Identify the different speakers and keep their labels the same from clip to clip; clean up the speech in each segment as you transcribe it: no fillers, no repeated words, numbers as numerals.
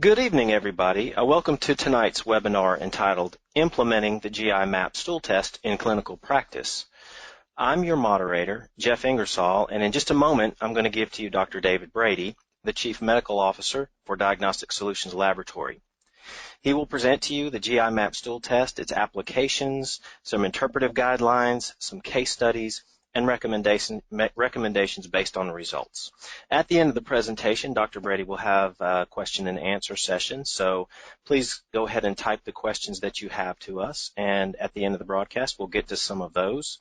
Speaker 1: Good evening, everybody. Welcome to tonight's webinar entitled Implementing the GI Map Stool Test in Clinical Practice. I'm your moderator, Jeff Ingersoll, and in just a moment, I'm going to give to you Dr. David Brady, the Chief Medical Officer for Diagnostic Solutions Laboratory. He will present to you the GI Map Stool Test, its applications, some interpretive guidelines, some case studies, and recommendations based on the results. At the end of the presentation, Dr. Brady will have a question and answer session, so please go ahead and type the questions that you have to us, and at the end of the broadcast, we'll get to some of those.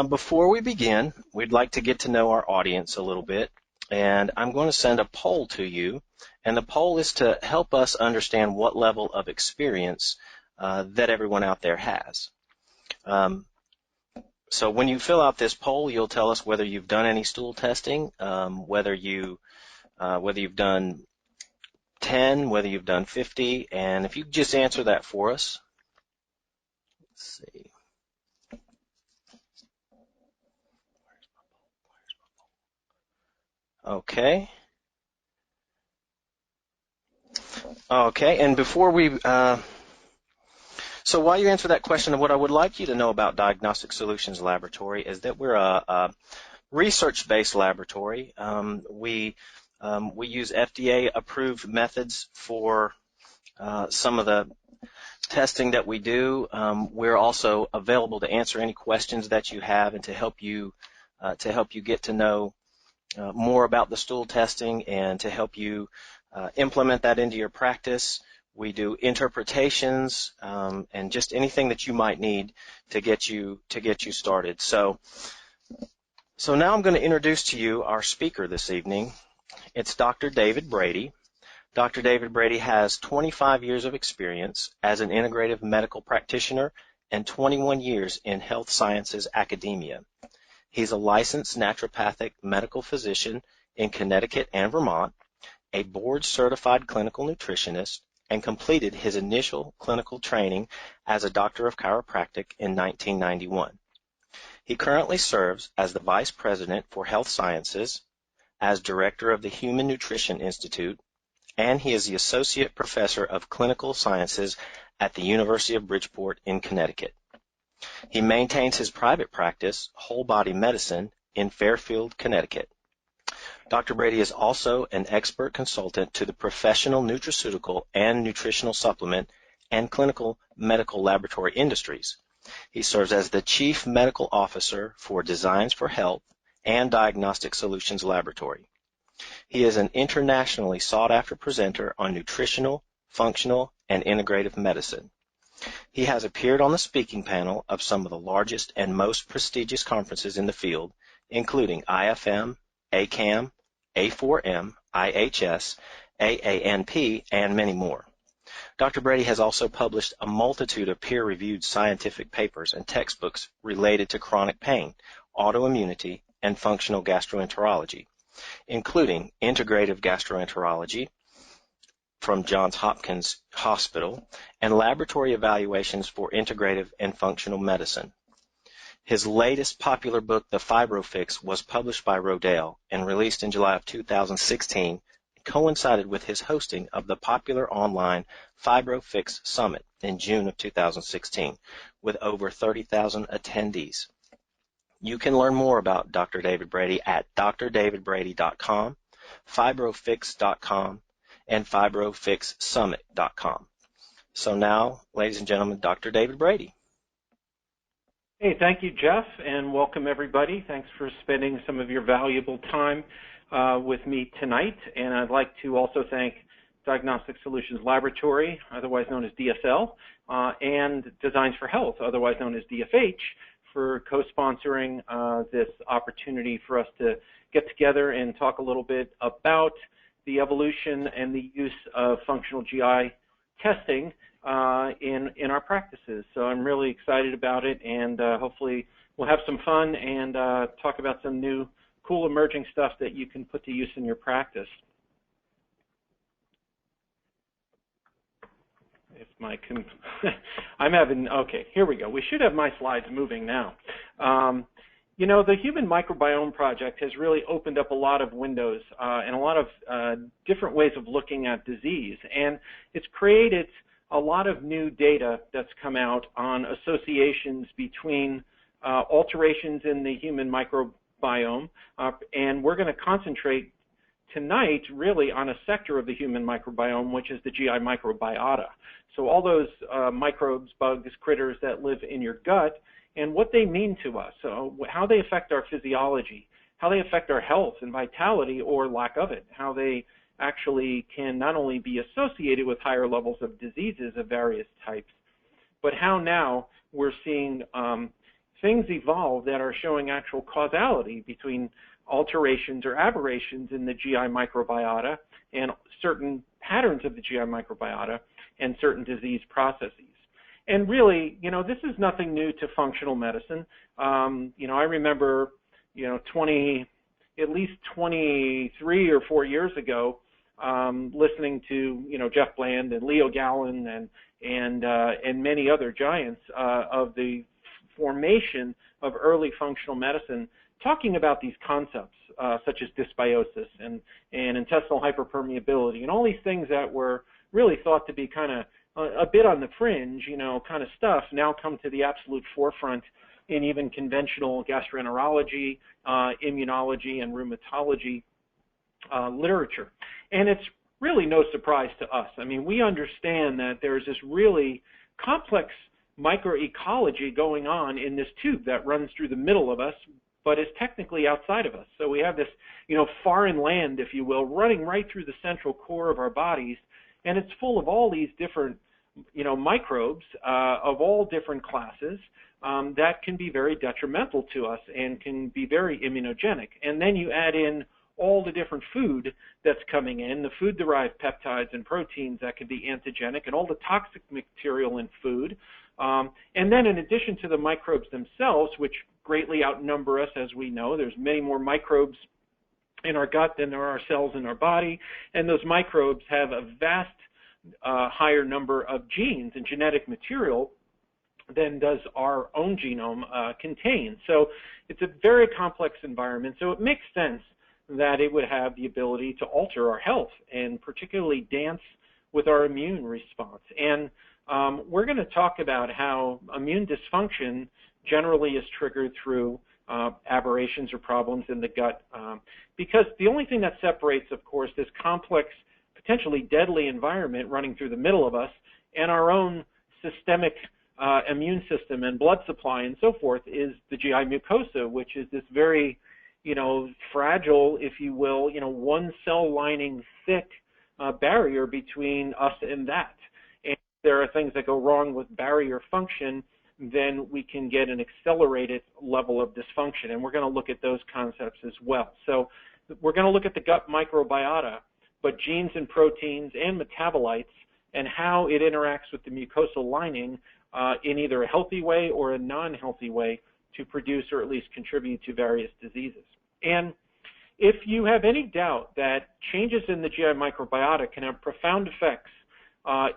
Speaker 1: Before we begin, we'd like to get to know our audience a little bit, and I'm going to send a poll to you, and the poll is to help us understand what level of experience that everyone out there has. So when you fill out this poll, you'll tell us whether you've done any stool testing, whether you've done 10, whether you've done 50, and if you could just answer that for us. Let's see. Okay. Okay, and before we so while you answer that question, what I would like you to know about Diagnostic Solutions Laboratory is that we're a research-based laboratory. We use FDA-approved methods for some of the testing that we do. We're also available to answer any questions that you have and to help you get to know more about the stool testing and to help you implement that into your practice. We do interpretations and just anything that you might need to get you started. So now I'm going to introduce to you our speaker this evening. It's Dr. David Brady. Dr. David Brady has 25 years of experience as an integrative medical practitioner and 21 years in health sciences academia. He's a licensed naturopathic medical physician in Connecticut and Vermont, a board-certified clinical nutritionist, and completed his initial clinical training as a doctor of chiropractic in 1991. He currently serves as the Vice President for Health Sciences, as Director of the Human Nutrition Institute, and he is the Associate Professor of Clinical Sciences at the University of Bridgeport in Connecticut. He maintains his private practice, Whole Body Medicine, in Fairfield, Connecticut. Dr. Brady is also an expert consultant to the professional nutraceutical and nutritional supplement and clinical medical laboratory industries. He serves as the Chief Medical Officer for Designs for Health and Diagnostic Solutions Laboratory. He is an internationally sought-after presenter on nutritional, functional, and integrative medicine. He has appeared on the speaking panel of some of the largest and most prestigious conferences in the field, including IFM, ACAM, A4M, IHS, AANP, and many more. Dr. Brady has also published a multitude of peer-reviewed scientific papers and textbooks related to chronic pain, autoimmunity, and functional gastroenterology, including integrative gastroenterology from Johns Hopkins Hospital and laboratory evaluations for integrative and functional medicine. His latest popular book, The FibroFix, was published by Rodale and released in July of 2016, coincided with his hosting of the popular online FibroFix Summit in June of 2016, with over 30,000 attendees. You can learn more about Dr. David Brady at drdavidbrady.com, fibrofix.com, and fibrofixsummit.com. So now, ladies and gentlemen, Dr. David Brady.
Speaker 2: Hey, thank you, Jeff, and welcome everybody. Thanks for spending some of your valuable time with me tonight. And I'd like to also thank Diagnostic Solutions Laboratory, otherwise known as DSL, and Designs for Health, otherwise known as DFH, for co-sponsoring this opportunity for us to get together and talk a little bit about the evolution and the use of functional GI testing in our practices. So I'm really excited about it, and hopefully we'll have some fun and talk about some new cool emerging stuff that you can put to use in your practice. If my I'm having, okay, here we go. We should have my slides moving now. You know, the Human Microbiome Project has really opened up a lot of windows and a lot of different ways of looking at disease. And it's created a lot of new data that's come out on associations between alterations in the human microbiome. And we're going to concentrate tonight really on a sector of the human microbiome, which is the GI microbiota. So all those microbes, bugs, critters that live in your gut, and what they mean to us, so how they affect our physiology, how they affect our health and vitality or lack of it, how they actually can not only be associated with higher levels of diseases of various types, but how now we're seeing things evolve that are showing actual causality between alterations or aberrations in the GI microbiota and certain patterns of the GI microbiota and certain disease processes. And really, you know, this is nothing new to functional medicine. You know, I remember, you know, at least 23 or 4 years ago, listening to, you know, Jeff Bland and Leo Gallen and many other giants of the formation of early functional medicine, talking about these concepts such as dysbiosis and intestinal hyperpermeability and all these things that were really thought to be kind of a bit on the fringe, you know, kind of stuff, now come to the absolute forefront in even conventional gastroenterology, immunology, and rheumatology literature. And it's really no surprise to us. I mean, we understand that there's this really complex microecology going on in this tube that runs through the middle of us, but is technically outside of us. So we have this, you know, foreign land, if you will, running right through the central core of our bodies, and it's full of all these different, you know, microbes of all different classes that can be very detrimental to us and can be very immunogenic. And then you add in all the different food that's coming in, the food-derived peptides and proteins that can be antigenic, and all the toxic material in food. And then in addition to the microbes themselves, which greatly outnumber us, as we know, there's many more microbes in our gut than there are cells in our body, and those microbes have a vast higher number of genes and genetic material than does our own genome contain. So it's a very complex environment, so it makes sense that it would have the ability to alter our health and particularly dance with our immune response. And we're going to talk about how immune dysfunction generally is triggered through aberrations or problems in the gut, because the only thing that separates, of course, this complex, potentially deadly environment running through the middle of us and our own systemic immune system and blood supply and so forth is the GI mucosa, which is this very, you know, fragile, if you will, you know, one cell lining thick barrier between us and that. And if there are things that go wrong with barrier function, then we can get an accelerated level of dysfunction. And we're going to look at those concepts as well. So we're going to look at the gut microbiota, but genes and proteins and metabolites and how it interacts with the mucosal lining in either a healthy way or a non-healthy way to produce or at least contribute to various diseases. And if you have any doubt that changes in the GI microbiota can have profound effects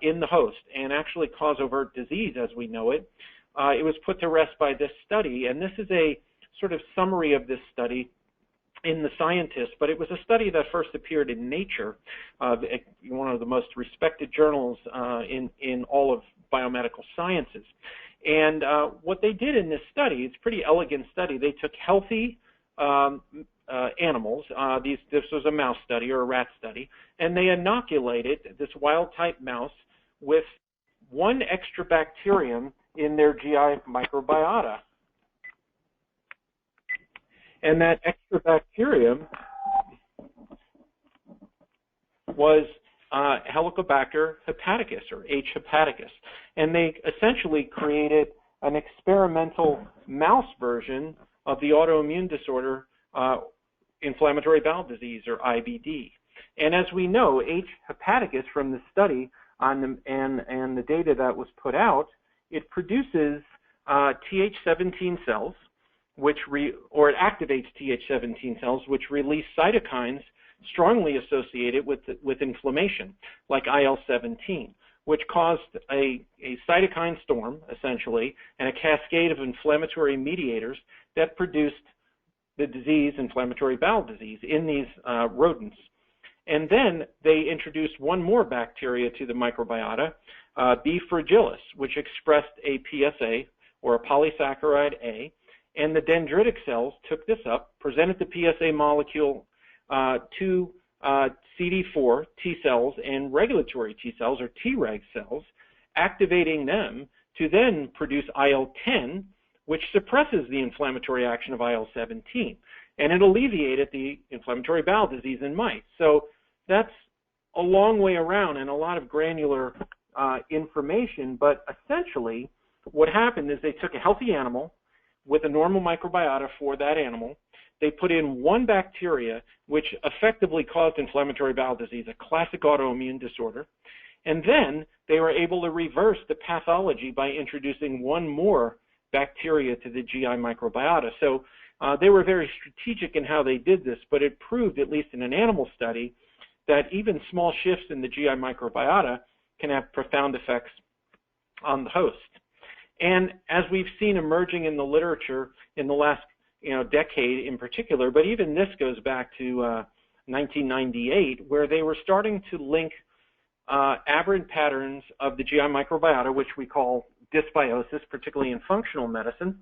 Speaker 2: in the host and actually cause overt disease as we know it, it was put to rest by this study. And this is a sort of summary of this study in The Scientist, but it was a study that first appeared in Nature, one of the most respected journals in all of biomedical sciences. And what they did in this study, it's a pretty elegant study. They took healthy animals, this was a mouse study or a rat study, and they inoculated this wild-type mouse with one extra bacterium in their GI microbiota. And that extra bacterium was Helicobacter hepaticus, or H. hepaticus. And they essentially created an experimental mouse version of the autoimmune disorder inflammatory bowel disease, or IBD. And as we know, H. hepaticus from the study and the data that was put out, it produces Th17 cells, or it activates Th17 cells, which release cytokines strongly associated with inflammation, like IL-17, which caused a cytokine storm, essentially, and a cascade of inflammatory mediators that produced the disease, inflammatory bowel disease, in these rodents. And then they introduced one more bacteria to the microbiota, B. fragilis, which expressed a PSA, or a polysaccharide A, and the dendritic cells took this up, presented the PSA molecule to CD4 T cells and regulatory T cells, or Treg cells, activating them to then produce IL-10, which suppresses the inflammatory action of IL-17, and it alleviated the inflammatory bowel disease in mice. So that's a long way around and a lot of granular information, but essentially what happened is they took a healthy animal with a normal microbiota for that animal. They put in one bacteria which effectively caused inflammatory bowel disease, a classic autoimmune disorder, and then they were able to reverse the pathology by introducing one more bacteria to the GI microbiota. So they were very strategic in how they did this, but it proved, at least in an animal study, that even small shifts in the GI microbiota can have profound effects on the host. And as we've seen emerging in the literature in the last decade in particular, but even this goes back to 1998, where they were starting to link aberrant patterns of the GI microbiota, which we call dysbiosis, particularly in functional medicine,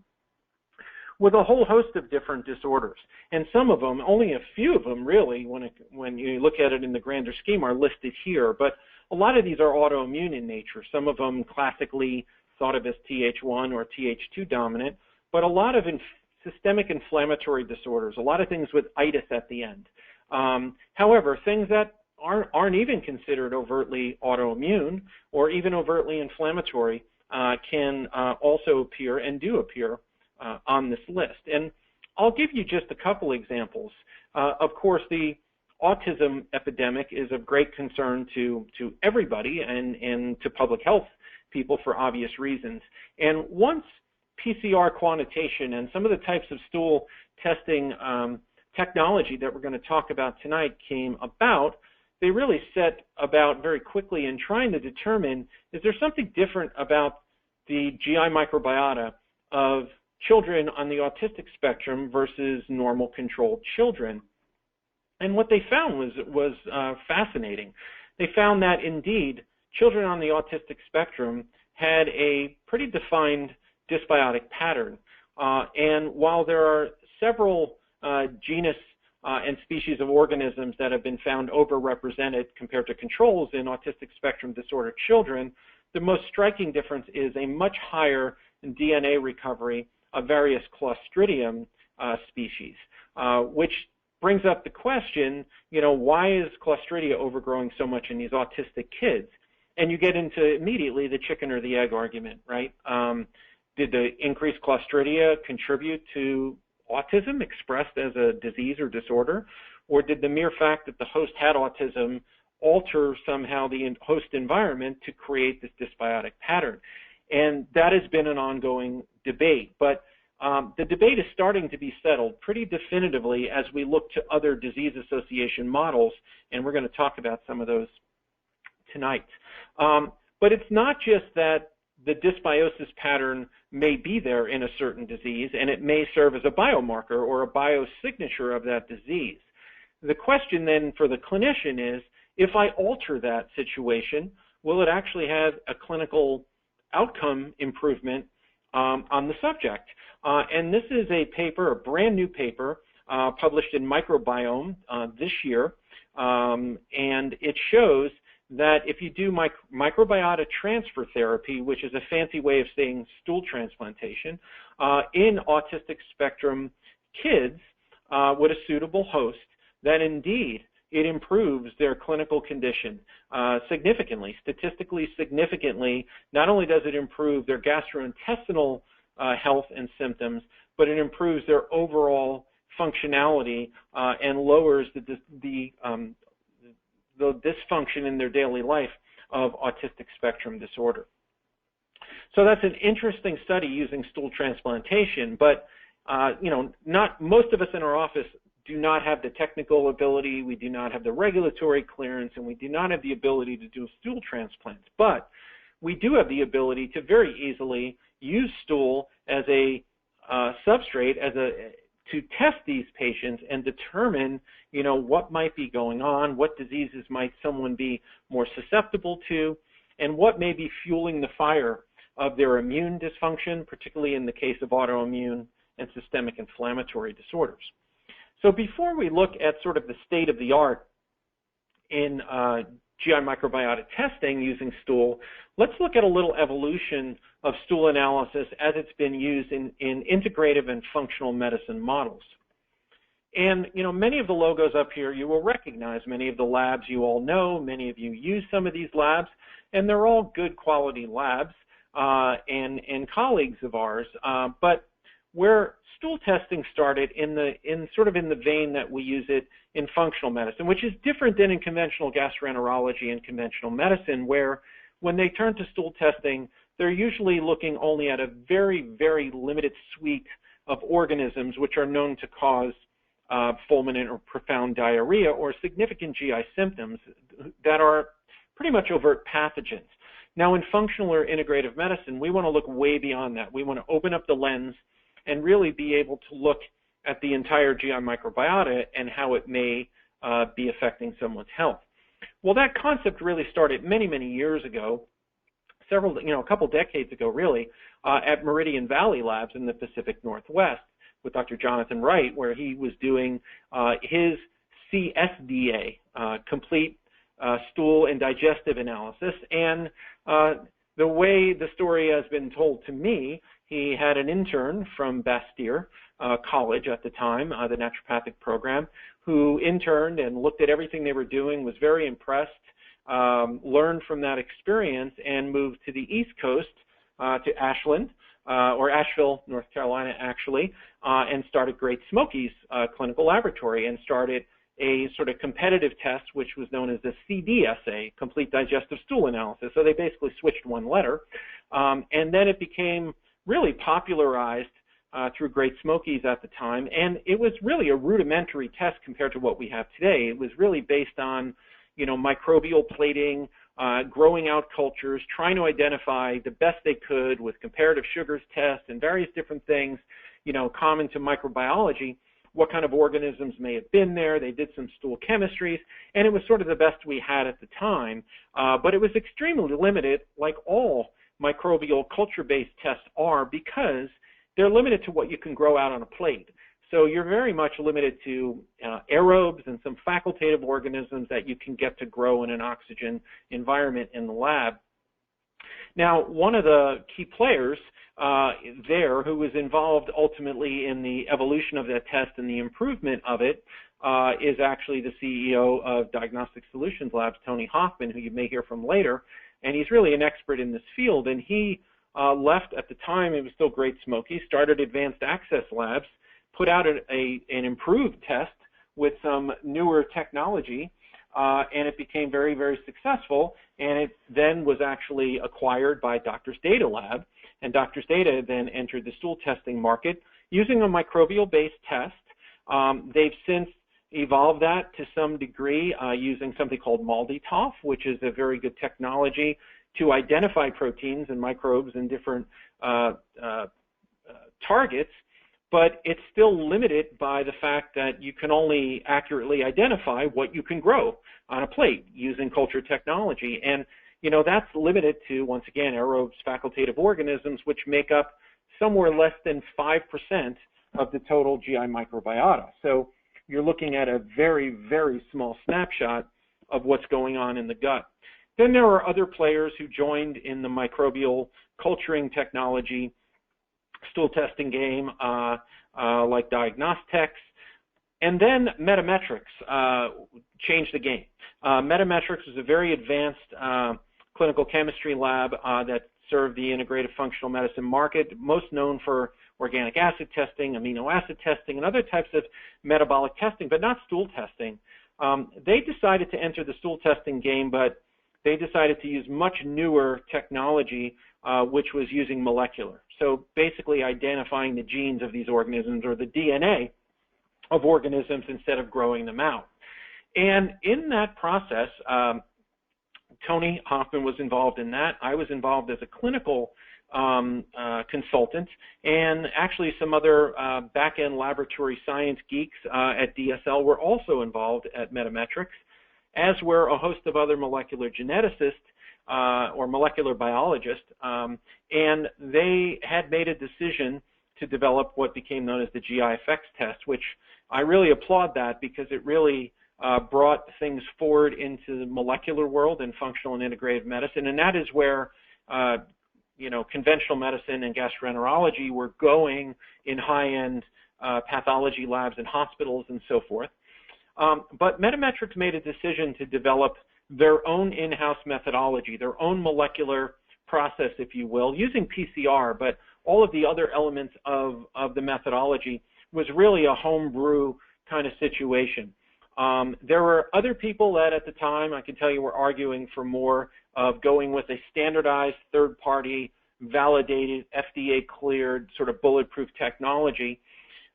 Speaker 2: with a whole host of different disorders. And some of them, only a few of them really, when you look at it in the grander scheme, are listed here. But a lot of these are autoimmune in nature. Some of them classically thought of as Th1 or Th2 dominant, but a lot of systemic inflammatory disorders, a lot of things with itis at the end. However, things that aren't even considered overtly autoimmune or even overtly inflammatory can also appear and do appear on this list. And I'll give you just a couple examples. Of course, the autism epidemic is of great concern to everybody and to public health people for obvious reasons. And once PCR quantitation and some of the types of stool testing technology that we're going to talk about tonight came about, they really set about very quickly in trying to determine, is there something different about the GI microbiota of children on the autistic spectrum versus normal controlled children? And what they found was fascinating. They found that indeed children on the autistic spectrum had a pretty defined dysbiotic pattern. And while there are several genus and species of organisms that have been found overrepresented compared to controls in autistic spectrum disorder children, the most striking difference is a much higher DNA recovery of various Clostridium species, which brings up the question, why is Clostridia overgrowing so much in these autistic kids? And you get into immediately the chicken or the egg argument, right? Did the increased Clostridia contribute to autism expressed as a disease or disorder? Or did the mere fact that the host had autism alter somehow the host environment to create this dysbiotic pattern? And that has been an ongoing debate. But the debate is starting to be settled pretty definitively as we look to other disease association models, and we're going to talk about some of those tonight. But it's not just that the dysbiosis pattern may be there in a certain disease, and it may serve as a biomarker or a biosignature of that disease. The question then for the clinician is, if I alter that situation, will it actually have a clinical outcome improvement on the subject? And this is a paper, a brand new paper, published in Microbiome this year, and it shows that if you do microbiota transfer therapy, which is a fancy way of saying stool transplantation, in autistic spectrum kids with a suitable host, that indeed it improves their clinical condition significantly, statistically significantly. Not only does it improve their gastrointestinal health and symptoms, but it improves their overall functionality and lowers the dysfunction in their daily life of autistic spectrum disorder. So that's an interesting study using stool transplantation, but not most of us in our office do not have the technical ability, we do not have the regulatory clearance, and we do not have the ability to do stool transplants. But we do have the ability to very easily use stool as a substrate to test these patients and determine, what might be going on, what diseases might someone be more susceptible to, and what may be fueling the fire of their immune dysfunction, particularly in the case of autoimmune and systemic inflammatory disorders. So before we look at sort of the state of the art in GI microbiota testing using stool, let's look at a little evolution of stool analysis as it's been used in integrative and functional medicine models. And, many of the logos up here you will recognize, many of the labs you all know, many of you use some of these labs, and they're all good quality labs and colleagues of ours. But where stool testing started in the vein that we use it in functional medicine, which is different than in conventional gastroenterology and conventional medicine, where when they turn to stool testing, they're usually looking only at a very, very limited suite of organisms which are known to cause fulminant or profound diarrhea or significant GI symptoms that are pretty much overt pathogens. Now, in functional or integrative medicine, we want to look way beyond that. We want to open up the lens and really be able to look at the entire GI microbiota and how it may be affecting someone's health. Well, that concept really started many, many years ago, a couple decades ago, really, at Meridian Valley Labs in the Pacific Northwest with Dr. Jonathan Wright, where he was doing his CSDA, complete stool and digestive analysis. And the way the story has been told to me, he had an intern from Bastyr College at the time, the naturopathic program, who interned and looked at everything they were doing, was very impressed, learned from that experience, and moved to the East Coast to Ashland, or Asheville, North Carolina, actually, and started Great Smoky's clinical laboratory and started a sort of competitive test, which was known as the CDSA, Complete Digestive Stool Analysis. So they basically switched one letter. And then it became really popularized through Great Smoky's at the time. And it was really a rudimentary test compared to what we have today. It was really based on, microbial plating, growing out cultures, trying to identify the best they could with comparative sugars tests and various different things, common to microbiology, what kind of organisms may have been there. They did some stool chemistries, and it was sort of the best we had at the time. But it was extremely limited, like all microbial culture-based tests are, because they're limited to what you can grow out on a plate. So you're very much limited to aerobes and some facultative organisms that you can get to grow in an oxygen environment in the lab. Now, one of the key players there who was involved ultimately in the evolution of that test and the improvement of it is actually the CEO of Diagnostic Solutions Labs, Tony Hoffman, who you may hear from later. And he's really an expert in this field. And he left at the time, it was still Great Smoky, started Advanced Access Labs, put out an improved test with some newer technology, and it became very, very successful. And it then was actually acquired by Doctors Data Lab. And Doctors Data then entered the stool testing market using a microbial-based test. They've since evolved that to some degree using something called MALDI-TOF, which is a very good technology to identify proteins and microbes and different targets, but it's still limited by the fact that you can only accurately identify what you can grow on a plate using culture technology. And, that's limited to, once again, aerobes, facultative organisms, which make up somewhere less than 5% of the total GI microbiota. So you're looking at a very, very small snapshot of what's going on in the gut. Then there are other players who joined in the microbial culturing technology stool testing game, like Diagnostics. And then Metametrics changed the game. Metametrics is a very advanced clinical chemistry lab that served the integrative functional medicine market, most known for organic acid testing, amino acid testing, and other types of metabolic testing, but not stool testing. They decided to enter the stool testing game, but they decided to use much newer technology, which was using molecular. So basically identifying the genes of these organisms or the DNA of organisms instead of growing them out. And in that process, Tony Hoffman was involved in that. I was involved as a clinical consultant, and actually some other back-end laboratory science geeks at DSL were also involved at Metametrics, as were a host of other molecular geneticists or molecular biologists, and they had made a decision to develop what became known as the GI effects test, which I really applaud that because it really brought things forward into the molecular world and functional and integrative medicine, and that is where conventional medicine and gastroenterology were going in high-end pathology labs and hospitals and so forth. But Metametrics made a decision to develop their own in-house methodology, their own molecular process, if you will, using PCR, but all of the other elements of the methodology was really a homebrew kind of situation. There were other people that at the time, I can tell you, were arguing for more of going with a standardized, third-party, validated, FDA-cleared, sort of bulletproof technology.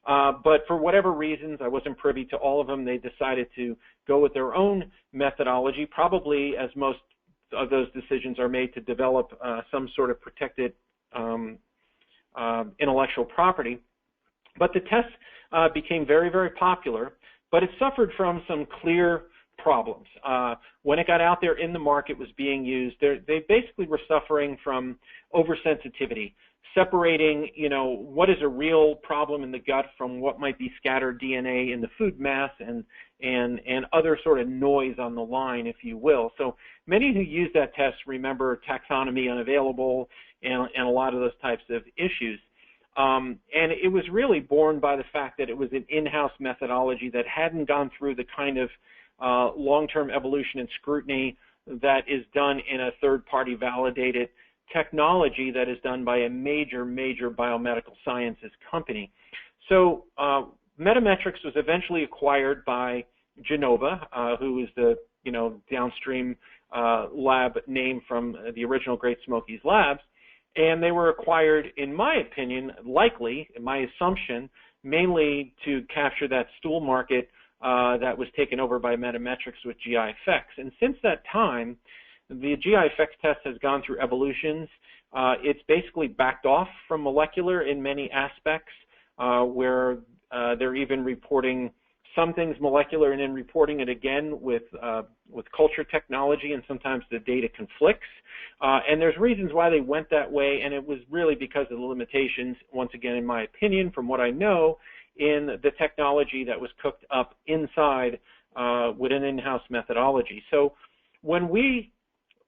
Speaker 2: But for whatever reasons, I wasn't privy to all of them, they decided to go with their own methodology, probably as most of those decisions are made to develop some sort of protected intellectual property. But the test became very, very popular, but it suffered from some clear problems. When it got out there in the market, was being used, they basically were suffering from oversensitivity, separating, what is a real problem in the gut from what might be scattered DNA in the food mass and other sort of noise on the line, if you will. So many who use that test remember taxonomy unavailable and a lot of those types of issues. And it was really born by the fact that it was an in-house methodology that hadn't gone through the kind of long-term evolution and scrutiny that is done in a third-party validated technology that is done by a major biomedical sciences company. So Metametrics was eventually acquired by Genova, who is the downstream lab name from the original Great Smokies Labs. And they were acquired, in my opinion, likely, in my assumption, mainly to capture that stool market that was taken over by Metametrics with GI effects. And since that time, the GI effects test has gone through evolutions. It's basically backed off from molecular in many aspects, where they're even reporting some things molecular and then reporting it again with culture technology, and sometimes the data conflicts. And there's reasons why they went that way, and it was really because of the limitations, once again, in my opinion, from what I know, in the technology that was cooked up inside with an in-house methodology. So when we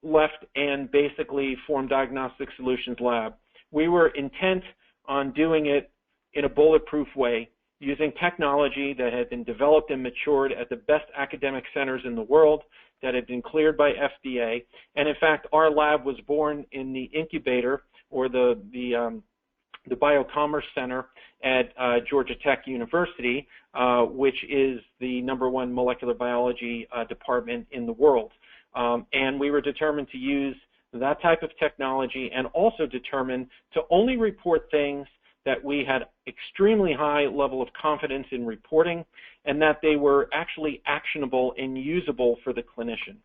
Speaker 2: left and basically formed Diagnostic Solutions Lab, we were intent on doing it in a bulletproof way, using technology that had been developed and matured at the best academic centers in the world, that had been cleared by FDA. And in fact, our lab was born in the incubator, or the Biocommerce Center at Georgia Tech University, which is the #1 molecular biology department in the world. And we were determined to use that type of technology, and also determined to only report things that we had extremely high level of confidence in reporting, and that they were actually actionable and usable for the clinician.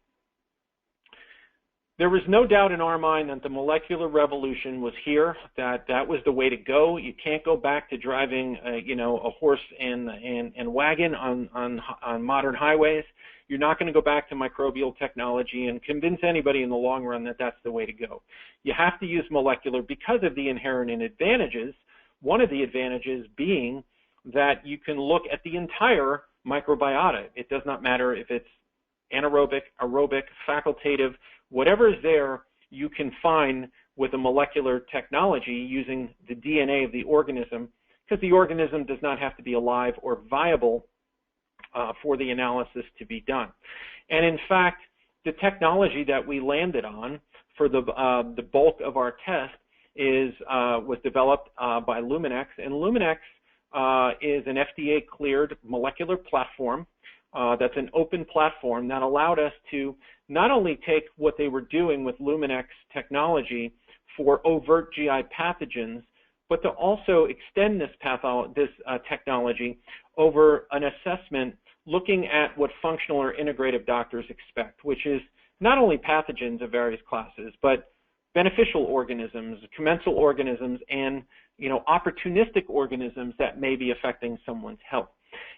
Speaker 2: There was no doubt in our mind that the molecular revolution was here, that was the way to go. You can't go back to driving a horse and wagon on modern highways. You're not going to go back to microbial technology and convince anybody in the long run that that's the way to go. You have to use molecular because of the inherent advantages. One of the advantages being that you can look at the entire microbiota. It does not matter if it's anaerobic, aerobic, facultative, whatever is there, you can find with a molecular technology using the DNA of the organism, because the organism does not have to be alive or viable for the analysis to be done. And in fact, the technology that we landed on for the bulk of our test was developed by Luminex, and Luminex is an FDA-cleared molecular platform that's an open platform that allowed us to not only take what they were doing with Luminex technology for overt GI pathogens, but to also extend this technology over an assessment looking at what functional or integrative doctors expect, which is not only pathogens of various classes, but beneficial organisms, commensal organisms, and opportunistic organisms that may be affecting someone's health.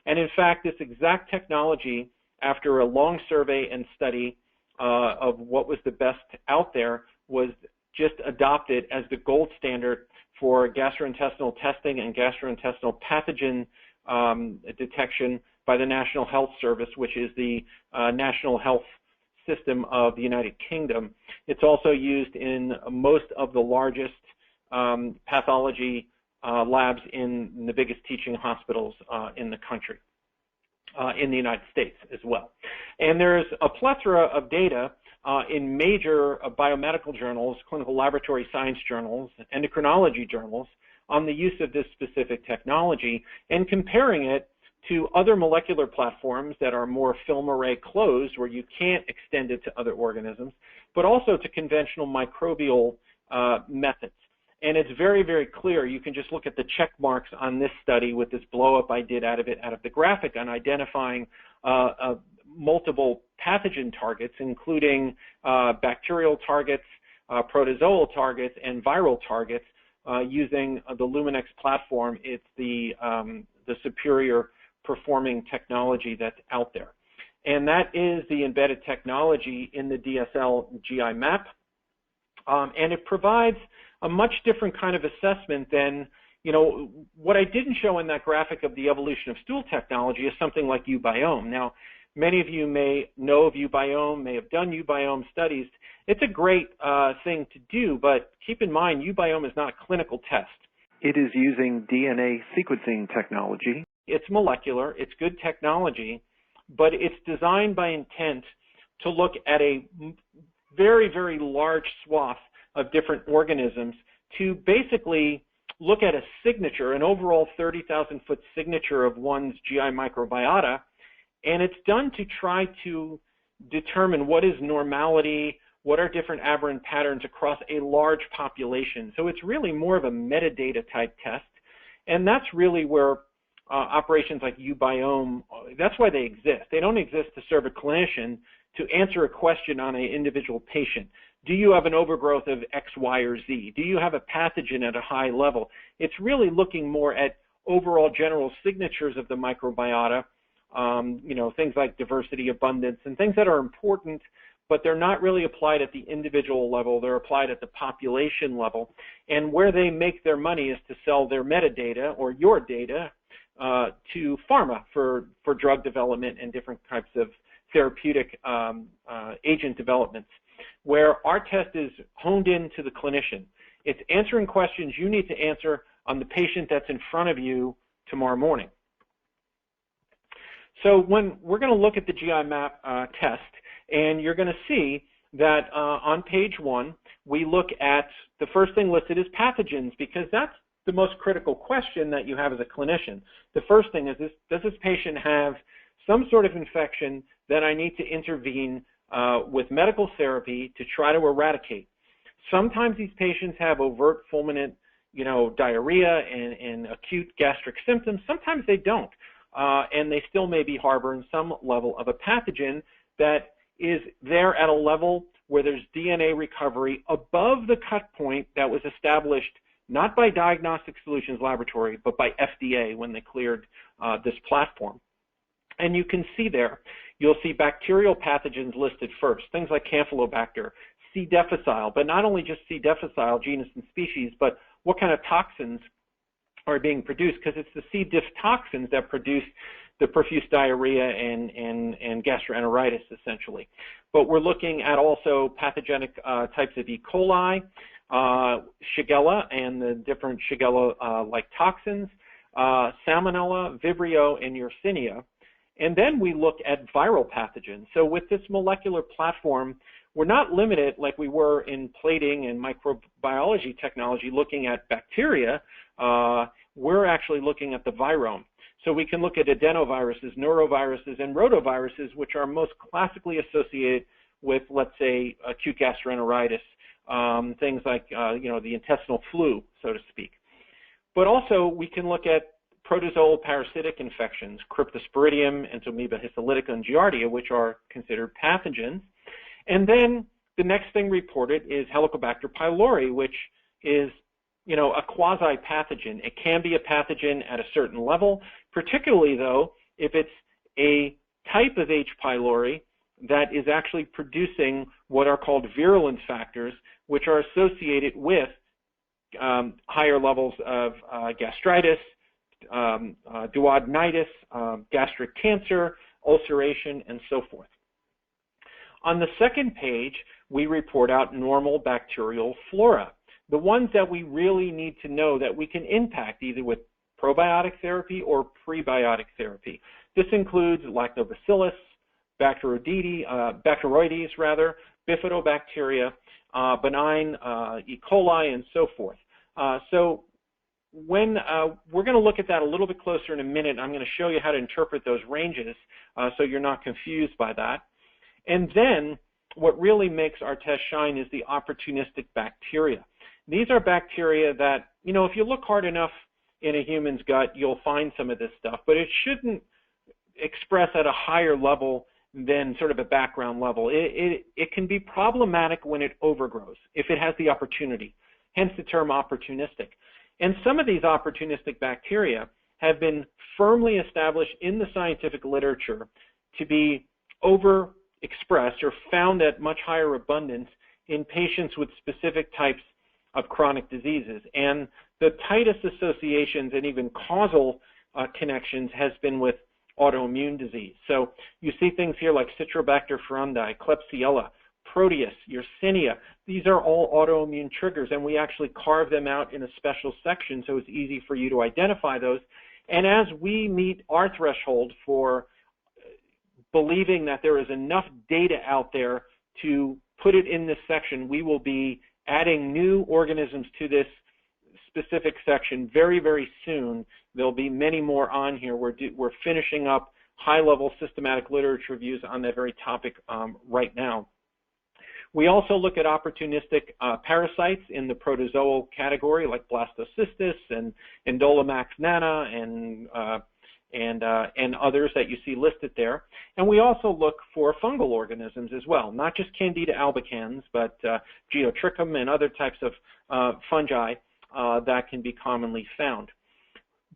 Speaker 2: And in fact, this exact technology, after a long survey and study of what was the best out there, was just adopted as the gold standard for gastrointestinal testing and gastrointestinal pathogen detection by the National Health Service, which is the national health system of the United Kingdom. It's also used in most of the largest pathology labs in the biggest teaching hospitals in the country, in the United States as well. And there's a plethora of data in major biomedical journals, clinical laboratory science journals, endocrinology journals on the use of this specific technology, and comparing it to other molecular platforms that are more film array closed, where you can't extend it to other organisms, but also to conventional microbial methods. And it's very, very clear. You can just look at the check marks on this study with this blow-up I did out of the graphic on identifying multiple pathogen targets, including bacterial targets, protozoal targets, and viral targets using the Luminex platform. It's the superior performing technology that's out there. And that is the embedded technology in the DSL GI map. And it provides a much different kind of assessment than, what I didn't show in that graphic of the evolution of stool technology is something like uBiome. Now, many of you may know of uBiome, may have done uBiome studies. It's a great thing to do, but keep in mind, uBiome is not a clinical test.
Speaker 3: It is using DNA sequencing technology.
Speaker 2: It's molecular, it's good technology, but it's designed by intent to look at a very, very large swath of different organisms to basically look at a signature, an overall 30,000-foot signature of one's GI microbiota, and it's done to try to determine what is normality, what are different aberrant patterns across a large population. So it's really more of a metadata type test, and that's really where operations like uBiome, that's why they exist. They don't exist to serve a clinician to answer a question on an individual patient. Do you have an overgrowth of X, Y, or Z? Do you have a pathogen at a high level? It's really looking more at overall general signatures of the microbiota, things like diversity, abundance, and things that are important, but they're not really applied at the individual level. They're applied at the population level. And where they make their money is to sell their metadata or your data to pharma for drug development and different types of therapeutic agent developments, where our test is honed in to the clinician. It's answering questions you need to answer on the patient that's in front of you tomorrow morning. So when we're going to look at the GI map test, and you're going to see that on page 1, we look at the first thing listed is pathogens, because that's the most critical question that you have as a clinician. The first thing is, does this patient have some sort of infection that I need to intervene with medical therapy to try to eradicate? Sometimes these patients have overt fulminant, diarrhea and acute gastric symptoms. Sometimes they don't, and they still may be harboring some level of a pathogen that is there at a level where there's DNA recovery above the cut point that was established not by Diagnostic Solutions Laboratory, but by FDA when they cleared this platform. And you can see there, you'll see bacterial pathogens listed first, things like Campylobacter, C. difficile, but not only just C. difficile, genus and species, but what kind of toxins are being produced, because it's the C. diff toxins that produce the profuse diarrhea and gastroenteritis, essentially. But we're looking at also pathogenic types of E. coli, Shigella and the different Shigella-like toxins, Salmonella, Vibrio, and Yersinia. And then we look at viral pathogens. So with this molecular platform, we're not limited like we were in plating and microbiology technology looking at bacteria. We're actually looking at the virome. So we can look at adenoviruses, noroviruses, and rotaviruses, which are most classically associated with, let's say, acute gastroenteritis, things like, the intestinal flu, so to speak. But also we can look at protozoal parasitic infections, Cryptosporidium, Entomoeba histolytica, and Giardia, which are considered pathogens. And then the next thing reported is Helicobacter pylori, which is, a quasi-pathogen. It can be a pathogen at a certain level, particularly though if it's a type of H. pylori that is actually producing what are called virulence factors, which are associated with higher levels of gastritis, duodenitis, gastric cancer, ulceration, and so forth. On the second page, we report out normal bacterial flora, the ones that we really need to know that we can impact either with probiotic therapy or prebiotic therapy. This includes lactobacillus, Bacteroides, bifidobacteria, benign E. coli, and so forth. So when we're going to look at that a little bit closer in a minute, I'm going to show you how to interpret those ranges so you're not confused by that. And then what really makes our test shine is the opportunistic bacteria. These are bacteria that, if you look hard enough in a human's gut, you'll find some of this stuff, but it shouldn't express at a higher level than sort of a background level. It can be problematic when it overgrows, if it has the opportunity, hence the term opportunistic. And some of these opportunistic bacteria have been firmly established in the scientific literature to be overexpressed or found at much higher abundance in patients with specific types of chronic diseases. And the tightest associations and even causal connections has been with autoimmune disease. So you see things here like Citrobacter furundi, Klebsiella, Proteus, Yersinia. These are all autoimmune triggers, and we actually carve them out in a special section so it's easy for you to identify those. And as we meet our threshold for believing that there is enough data out there to put it in this section, we will be adding new organisms to this specific section very, very soon. There'll be many more on here. We're finishing up high-level systematic literature reviews on that very topic right now. We also look at opportunistic parasites in the protozoal category, like Blastocystis and Indolamax nana and others that you see listed there. And we also look for fungal organisms as well, not just Candida albicans, but Geotrichum and other types of fungi that can be commonly found.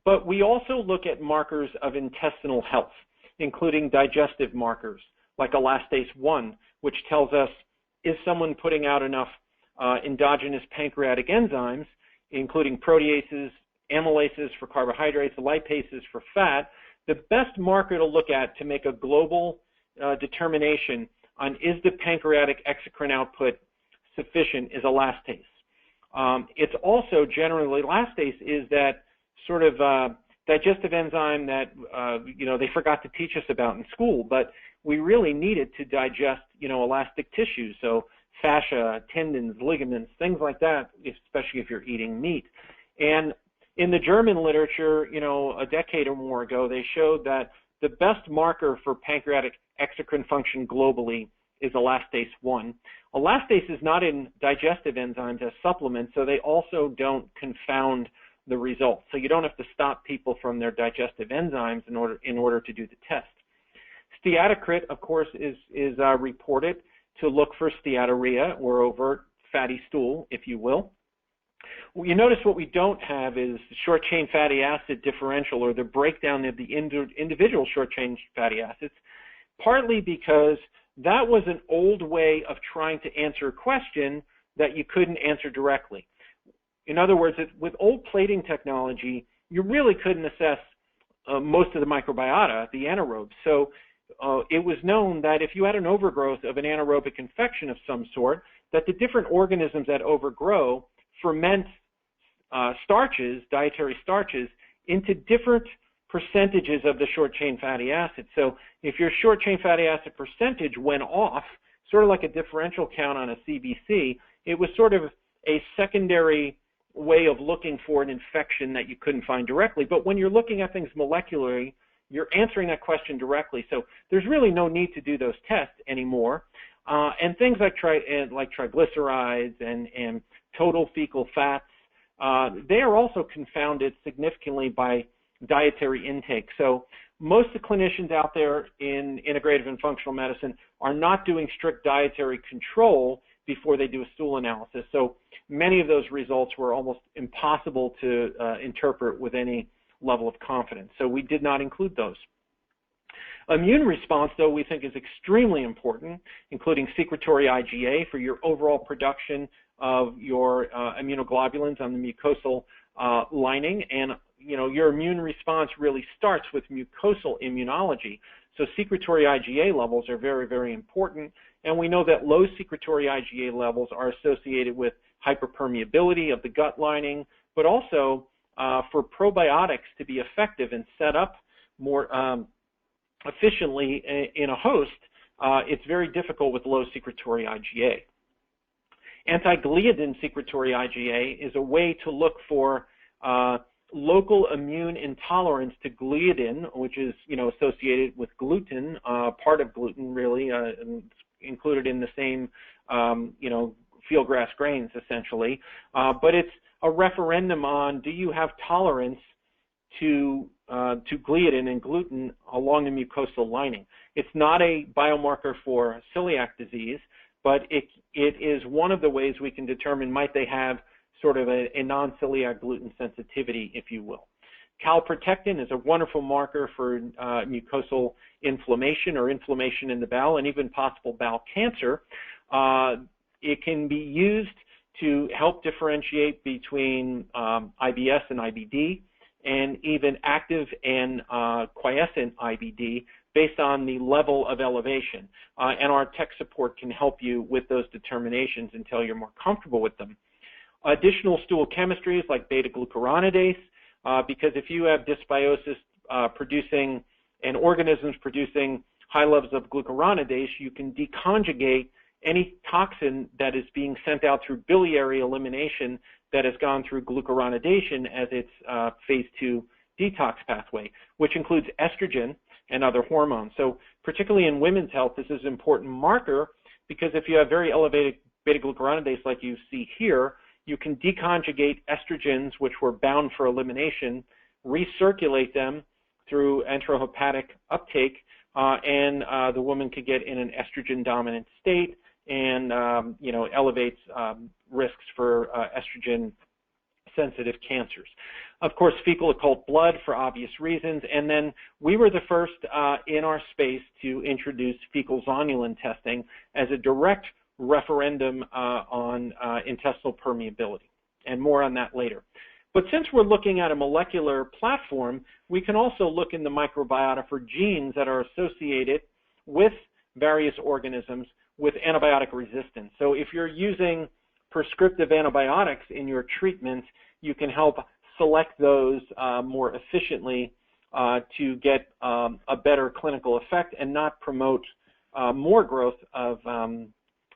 Speaker 2: But we also look at markers of intestinal health, including digestive markers like elastase 1, which tells us, is someone putting out enough endogenous pancreatic enzymes, including proteases, amylases for carbohydrates, lipases for fat. The best marker to look at to make a global determination on is the pancreatic exocrine output sufficient is elastase. It's also generally, elastase is that sort of digestive enzyme that they forgot to teach us about in school, but we really need it to digest elastic tissues, so fascia, tendons, ligaments, things like that, especially if you're eating meat. And in the German literature, a decade or more ago, they showed that the best marker for pancreatic exocrine function globally is elastase 1. Elastase is not in digestive enzymes as supplements, so they also don't confound the results. So you don't have to stop people from their digestive enzymes in order to do the test. Steatocrit, of course, is reported to look for steatorrhea or overt fatty stool, if you will. Well, you notice what we don't have is short-chain fatty acid differential or the breakdown of the individual short-chain fatty acids, partly because that was an old way of trying to answer a question that you couldn't answer directly. In other words, with old plating technology, you really couldn't assess most of the microbiota, the anaerobes. So it was known that if you had an overgrowth of an anaerobic infection of some sort, that the different organisms that overgrow ferment starches, dietary starches, into different percentages of the short-chain fatty acid. So if your short-chain fatty acid percentage went off, sort of like a differential count on a CBC, it was sort of a secondary way of looking for an infection that you couldn't find directly. But when you're looking at things molecularly, you're answering that question directly. So there's really no need to do those tests anymore. And things like triglycerides and total fecal fats, they are also confounded significantly by dietary intake. So most of the clinicians out there in integrative and functional medicine are not doing strict dietary control before they do a stool analysis. So many of those results were almost impossible to interpret with any level of confidence. So we did not include those. Immune response, though, we think is extremely important, including secretory IgA for your overall production of your immunoglobulins on the mucosal lining. And, you know, your immune response really starts with mucosal immunology. So secretory IgA levels are very, very important. And we know that low secretory IgA levels are associated with hyperpermeability of the gut lining, but also for probiotics to be effective and set up more efficiently in a host, it's very difficult with low secretory IgA. Anti-gliadin secretory IgA is a way to look for local immune intolerance to gliadin, which is, you know, associated with gluten, part of gluten really, included in the same, you know, fieldgrass grains essentially. But it's a referendum on, do you have tolerance to gliadin and gluten along the mucosal lining? It's not a biomarker for celiac disease, but it is one of the ways we can determine might they have sort of a non-celiac gluten sensitivity, if you will. Calprotectin is a wonderful marker for mucosal inflammation or inflammation in the bowel and even possible bowel cancer. It can be used to help differentiate between IBS and IBD, and even active and quiescent IBD based on the level of elevation. And our tech support can help you with those determinations until you're more comfortable with them. Additional stool chemistries like beta-glucuronidase, because if you have dysbiosis producing and organisms producing high levels of glucuronidase, you can deconjugate any toxin that is being sent out through biliary elimination that has gone through glucuronidation as its phase 2 detox pathway, which includes estrogen and other hormones. So particularly in women's health, this is an important marker because if you have very elevated beta-glucuronidase like you see here, you can deconjugate estrogens which were bound for elimination, recirculate them through enterohepatic uptake, and the woman could get in an estrogen-dominant state and you know, elevates risks for estrogen-sensitive cancers. Of course, fecal occult blood for obvious reasons, and then we were the first in our space to introduce fecal zonulin testing as a direct referendum on intestinal permeability, and more on that later. But since we're looking at a molecular platform, we can also look in the microbiota for genes that are associated with various organisms with antibiotic resistance. So if you're using prescriptive antibiotics in your treatment, you can help select those more efficiently to get a better clinical effect and not promote more growth of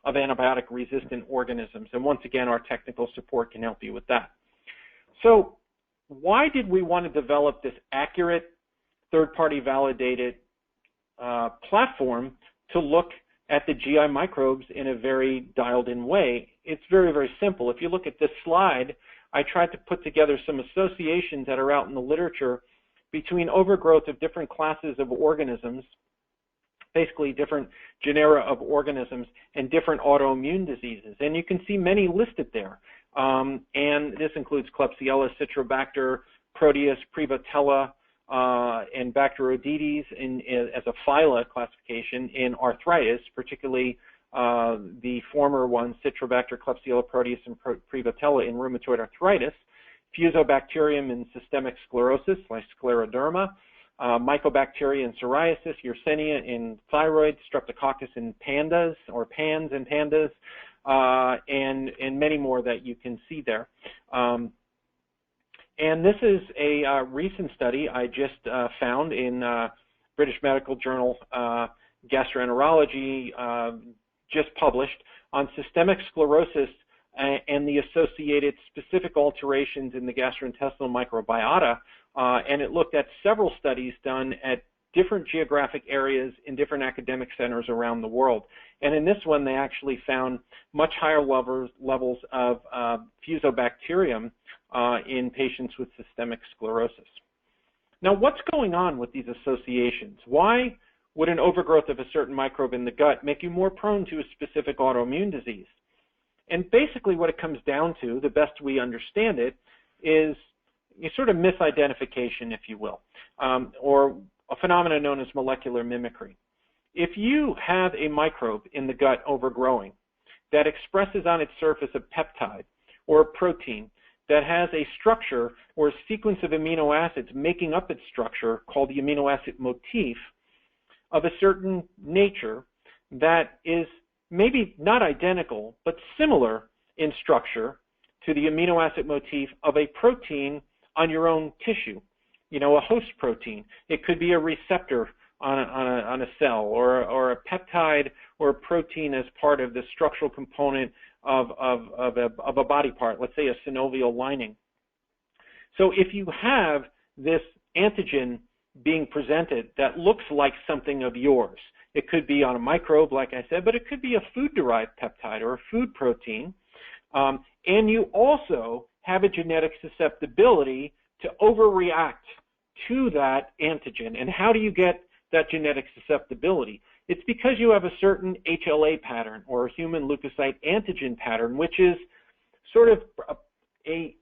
Speaker 2: antibiotic resistant organisms. And once again, our technical support can help you with that. So why did we want to develop this accurate, third-party validated platform to look at the GI microbes in a very dialed-in way? It's very, very simple. If you look at this slide, I tried to put together some associations that are out in the literature between overgrowth of different classes of organisms, basically different genera of organisms, and different autoimmune diseases. And you can see many listed there. And this includes Klebsiella, Citrobacter, Proteus, Prevotella, and Bacteroidetes as a phyla classification in arthritis, particularly the former ones, Citrobacter, Klebsiella, Proteus, and Prevotella in rheumatoid arthritis, Fusobacterium in systemic sclerosis, like scleroderma, Mycobacteria in psoriasis, Yersinia in thyroid, Streptococcus in pandas, or pans in pandas, and many more that you can see there. And this is a recent study I just found in British Medical Journal Gastroenterology, just published on systemic sclerosis and the associated specific alterations in the gastrointestinal microbiota. And it looked at several studies done at different geographic areas in different academic centers around the world. And in this one, they actually found much higher levels of Fusobacterium in patients with systemic sclerosis. Now, what's going on with these associations? Why would an overgrowth of a certain microbe in the gut make you more prone to a specific autoimmune disease? And basically what it comes down to, the best we understand it, is a sort of misidentification, if you will, or a phenomenon known as molecular mimicry. If you have a microbe in the gut overgrowing that expresses on its surface a peptide or a protein that has a structure or a sequence of amino acids making up its structure called the amino acid motif of a certain nature that is maybe not identical but similar in structure to the amino acid motif of a protein on your own tissue, a host protein. It could be a receptor on a cell, or a peptide or a protein as part of the structural component of a body part, let's say a synovial lining. So if you have this antigen being presented that looks like something of yours, it could be on a microbe, like I said, but it could be a food-derived peptide or a food protein, and you also have a genetic susceptibility to overreact to that antigen. And how do you get that genetic susceptibility? It's because you have a certain HLA pattern, or a human leukocyte antigen pattern, which is sort of a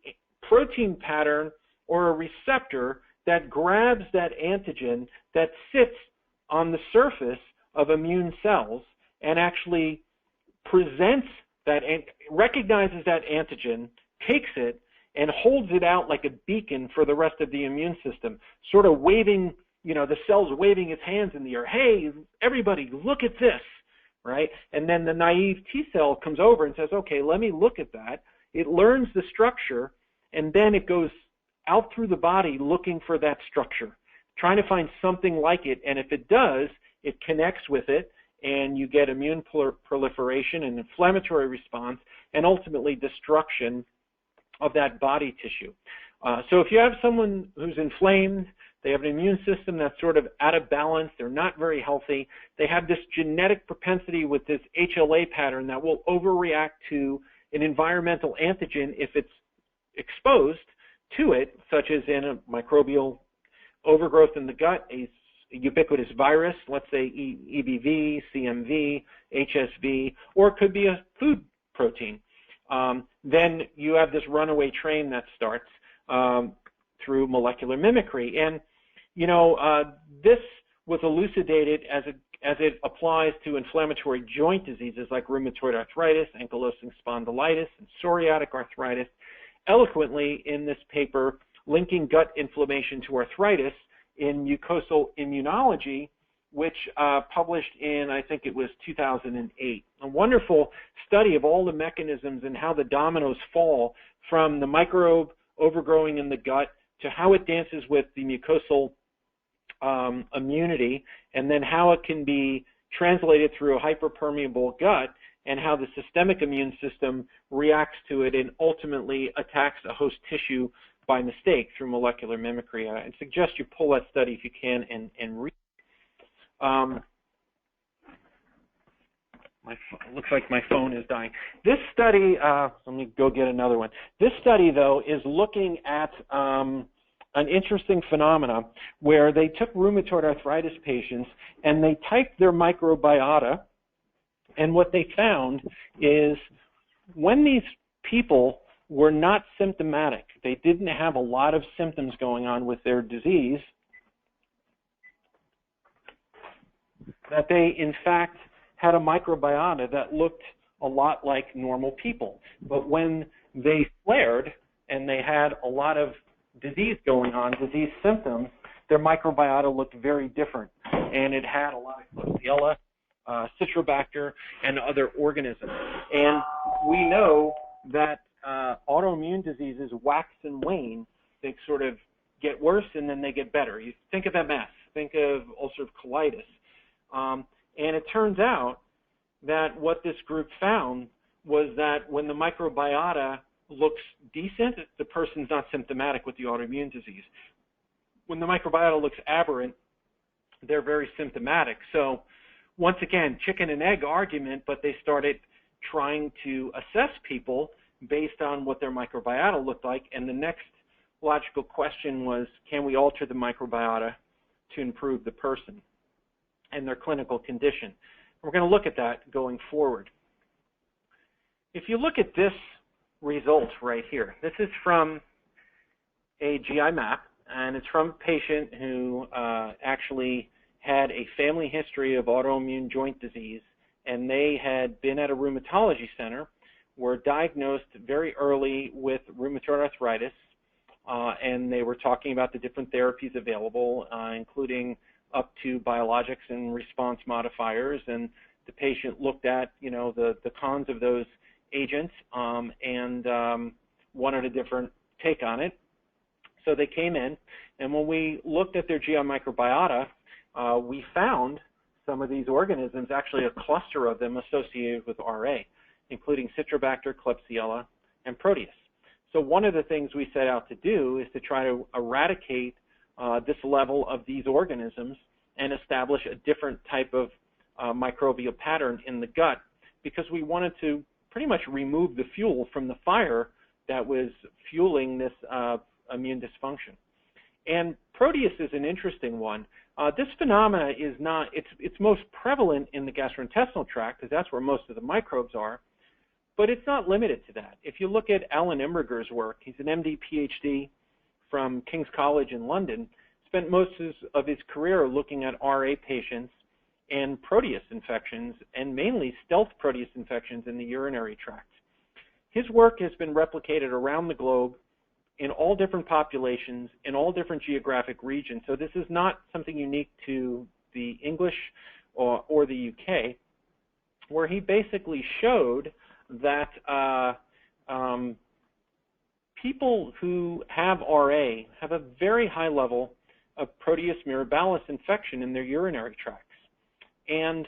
Speaker 2: protein pattern or a receptor that grabs that antigen that sits on the surface of immune cells and actually presents that, recognizes that antigen, takes it, and holds it out like a beacon for the rest of the immune system, sort of waving, the cell's waving its hands in the air. Hey, everybody, look at this, right? And then the naive T cell comes over and says, okay, let me look at that. It learns the structure, and then it goes out through the body looking for that structure, trying to find something like it. And if it does, it connects with it, and you get immune proliferation and inflammatory response, and ultimately destruction of that body tissue. So if you have someone who's inflamed, they have an immune system that's sort of out of balance, they're not very healthy, they have this genetic propensity with this HLA pattern that will overreact to an environmental antigen if it's exposed to it, such as in a microbial overgrowth in the gut, a ubiquitous virus, let's say EBV, CMV, HSV, or it could be a food protein. Then you have this runaway train that starts through molecular mimicry. And, this was elucidated as it applies to inflammatory joint diseases like rheumatoid arthritis, ankylosing spondylitis, and psoriatic arthritis, eloquently in this paper linking gut inflammation to arthritis in mucosal immunology, which published in, I think it was 2008. A wonderful study of all the mechanisms and how the dominoes fall from the microbe overgrowing in the gut to how it dances with the mucosal immunity, and then how it can be translated through a hyperpermeable gut, and how the systemic immune system reacts to it and ultimately attacks a host tissue by mistake through molecular mimicry. I suggest you pull that study if you can and read. Looks like my phone is dying. This study, let me go get another one. This study, though, is looking at an interesting phenomena where they took rheumatoid arthritis patients and they typed their microbiota, and what they found is when these people were not symptomatic, they didn't have a lot of symptoms going on with their disease, that they, in fact, had a microbiota that looked a lot like normal people. But when they flared and they had a lot of disease going on, disease symptoms, their microbiota looked very different. And it had a lot of Klebsiella, Citrobacter, and other organisms. And we know that autoimmune diseases wax and wane. They sort of get worse and then they get better. You think of MS, think of ulcerative colitis. And it turns out that what this group found was that when the microbiota looks decent, the person's not symptomatic with the autoimmune disease. When the microbiota looks aberrant, they're very symptomatic. So once again, chicken and egg argument, but they started trying to assess people based on what their microbiota looked like. And the next logical question was, can we alter the microbiota to improve the person and their clinical condition? We're going to look at that going forward. if you look at this result right here, this is from a GI map, and it's from a patient who actually had a family history of autoimmune joint disease, and they had been at a rheumatology center, were diagnosed very early with rheumatoid arthritis, and they were talking about the different therapies available, including up to biologics and response modifiers, and the patient looked at, the cons of those agents and wanted a different take on it. So they came in, and when we looked at their GI microbiota, we found some of these organisms, actually a cluster of them associated with RA, including Citrobacter, Klebsiella, and Proteus. So one of the things we set out to do is to try to eradicate this level of these organisms and establish a different type of microbial pattern in the gut, because we wanted to pretty much remove the fuel from the fire that was fueling this immune dysfunction. And Proteus is an interesting one. This phenomena is not, it's most prevalent in the gastrointestinal tract, because that's where most of the microbes are, but it's not limited to that. If you look at Alan Imberger's work, he's an MD, PhD from King's College in London, spent most of his career looking at RA patients and Proteus infections, and mainly stealth Proteus infections in the urinary tract. His work has been replicated around the globe in all different populations, in all different geographic regions. So this is not something unique to the English or the UK, where he basically showed that people who have RA have a very high level of Proteus mirabilis infection in their urinary tracts. And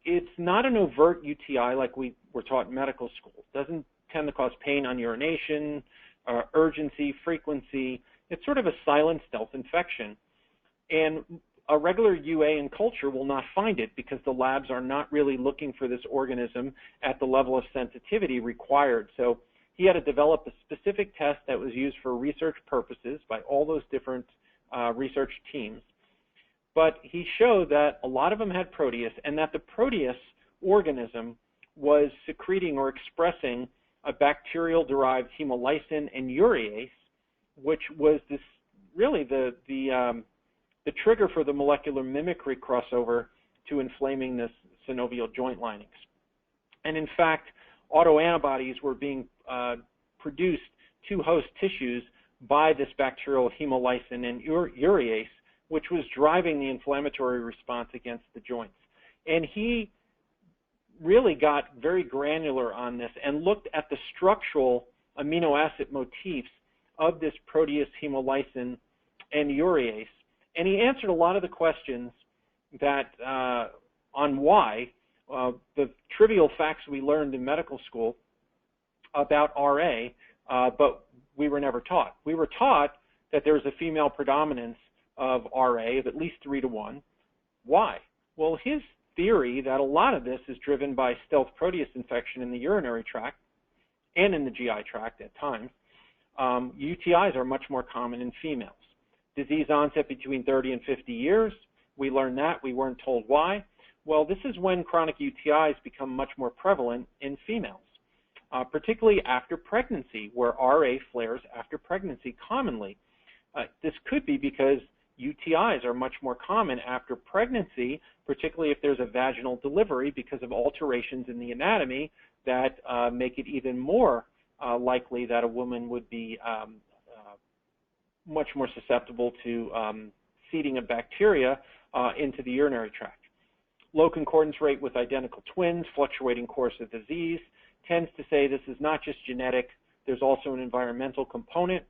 Speaker 2: it's not an overt UTI like we were taught in medical school. It doesn't tend to cause pain on urination, urgency, frequency. It's sort of a silent stealth infection. And a regular UA in culture will not find it because the labs are not really looking for this organism at the level of sensitivity required. So he had to develop a specific test that was used for research purposes by all those different research teams. But he showed that a lot of them had Proteus, and that the Proteus organism was secreting or expressing a bacterial-derived hemolysin and urease, which was this really the trigger for the molecular mimicry crossover to inflaming the synovial joint linings. And in fact, autoantibodies were being produced to host tissues by this bacterial hemolysin and urease, which was driving the inflammatory response against the joints. And he really got very granular on this and looked at the structural amino acid motifs of this Proteus, hemolysin, and urease. And he answered a lot of the questions that on why, the trivial facts we learned in medical school about RA, but we were never taught. We were taught that there was a female predominance of RA of at least 3 to 1. Why? Well, his theory that a lot of this is driven by stealth Proteus infection in the urinary tract and in the GI tract at times. UTIs are much more common in females. Disease onset between 30 and 50 years. We learned that. We weren't told why. Well, this is when chronic UTIs become much more prevalent in females, particularly after pregnancy, where RA flares after pregnancy commonly. This could be because UTIs are much more common after pregnancy, particularly if there's a vaginal delivery, because of alterations in the anatomy that make it even more likely that a woman would be much more susceptible to seeding of bacteria into the urinary tract. Low concordance rate with identical twins, fluctuating course of disease, tends to say this is not just genetic, there's also an environmental component.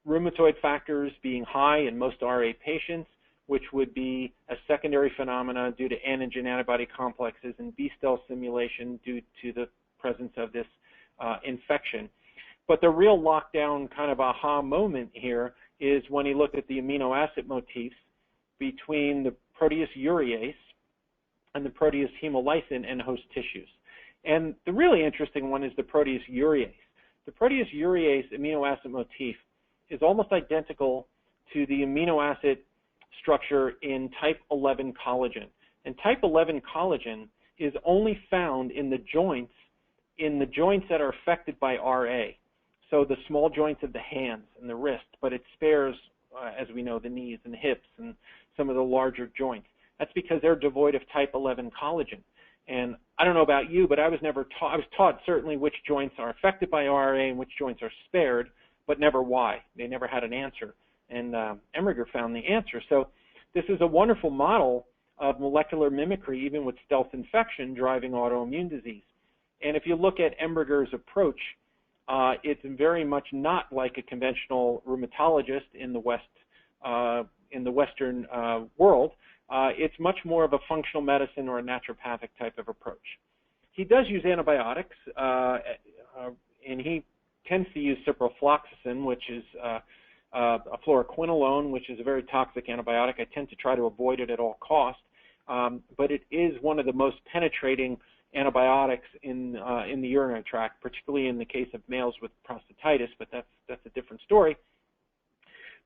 Speaker 2: Rheumatoid factors being high in most RA patients, which would be a secondary phenomena due to antigen antibody complexes and B-cell stimulation due to the presence of this infection. But the real lockdown kind of aha moment here is when he looked at the amino acid motifs between the Proteus urease and the Proteus hemolysin and host tissues. And the really interesting one is the Proteus urease. The Proteus urease amino acid motif is almost identical to the amino acid structure in type 11 collagen. And type 11 collagen is only found in the joints in the joints that are affected by RA. So the small joints of the hands and the wrist, but it spares, as we know, the knees and the hips and some of the larger joints. That's because they're devoid of type 11 collagen. And I don't know about you, but I was never taught. I was taught certainly which joints are affected by RA and which joints are spared, but never why. They never had an answer. And Emriger found the answer. So this is a wonderful model of molecular mimicry, even with stealth infection driving autoimmune disease. And if you look at Emriger's approach, it's very much not like a conventional rheumatologist in the Western world. It's much more of a functional medicine or a naturopathic type of approach. He does use antibiotics, and he tends to use ciprofloxacin, which is a fluoroquinolone, which is a very toxic antibiotic. I tend to try to avoid it at all costs, but it is one of the most penetrating antibiotics in the urinary tract, particularly in the case of males with prostatitis, but that's a different story.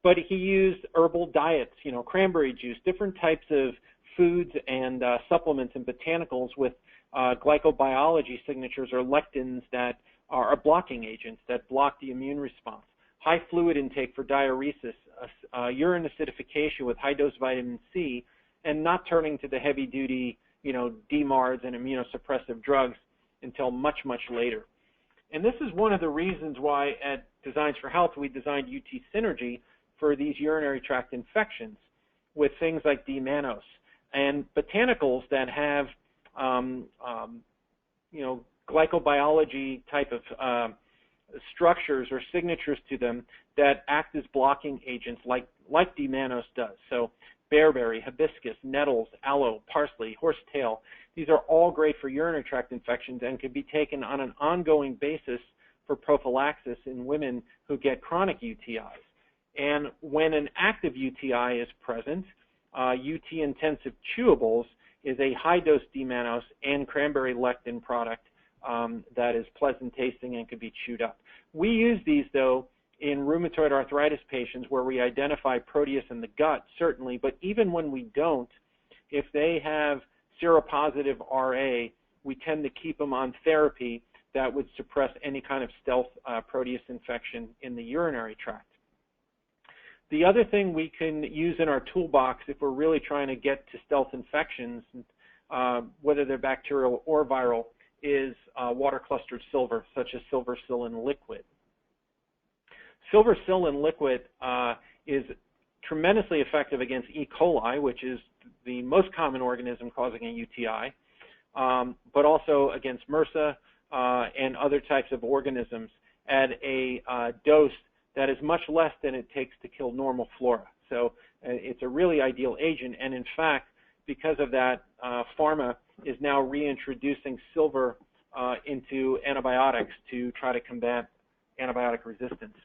Speaker 2: But he used herbal diets, cranberry juice, different types of foods and supplements and botanicals with glycobiology signatures or lectins that are blocking agents that block the immune response. High fluid intake for diuresis, urine acidification with high-dose vitamin C, and not turning to the heavy-duty, DMARDs and immunosuppressive drugs until much, much later. And this is one of the reasons why at Designs for Health we designed UT Synergy for these urinary tract infections with things like D-mannose and botanicals that have, glycobiology type of structures or signatures to them that act as blocking agents like D-mannose does. So bearberry, hibiscus, nettles, aloe, parsley, horsetail, these are all great for urinary tract infections and can be taken on an ongoing basis for prophylaxis in women who get chronic UTIs. And when an active UTI is present, UT Intensive Chewables is a high-dose D-mannose and cranberry lectin product that is pleasant tasting and can be chewed up. We use these, though, in rheumatoid arthritis patients where we identify Proteus in the gut, certainly, but even when we don't, if they have seropositive RA, we tend to keep them on therapy that would suppress any kind of stealth Proteus infection in the urinary tract. The other thing we can use in our toolbox if we're really trying to get to stealth infections, whether they're bacterial or viral, is water-clustered silver, such as silver psyllin liquid. Silver psyllin liquid is tremendously effective against E. coli, which is the most common organism causing a UTI, but also against MRSA and other types of organisms at a dose that is much less than it takes to kill normal flora. So it's a really ideal agent, and in fact, because of that, pharma is now reintroducing silver into antibiotics to try to combat antibiotic resistance.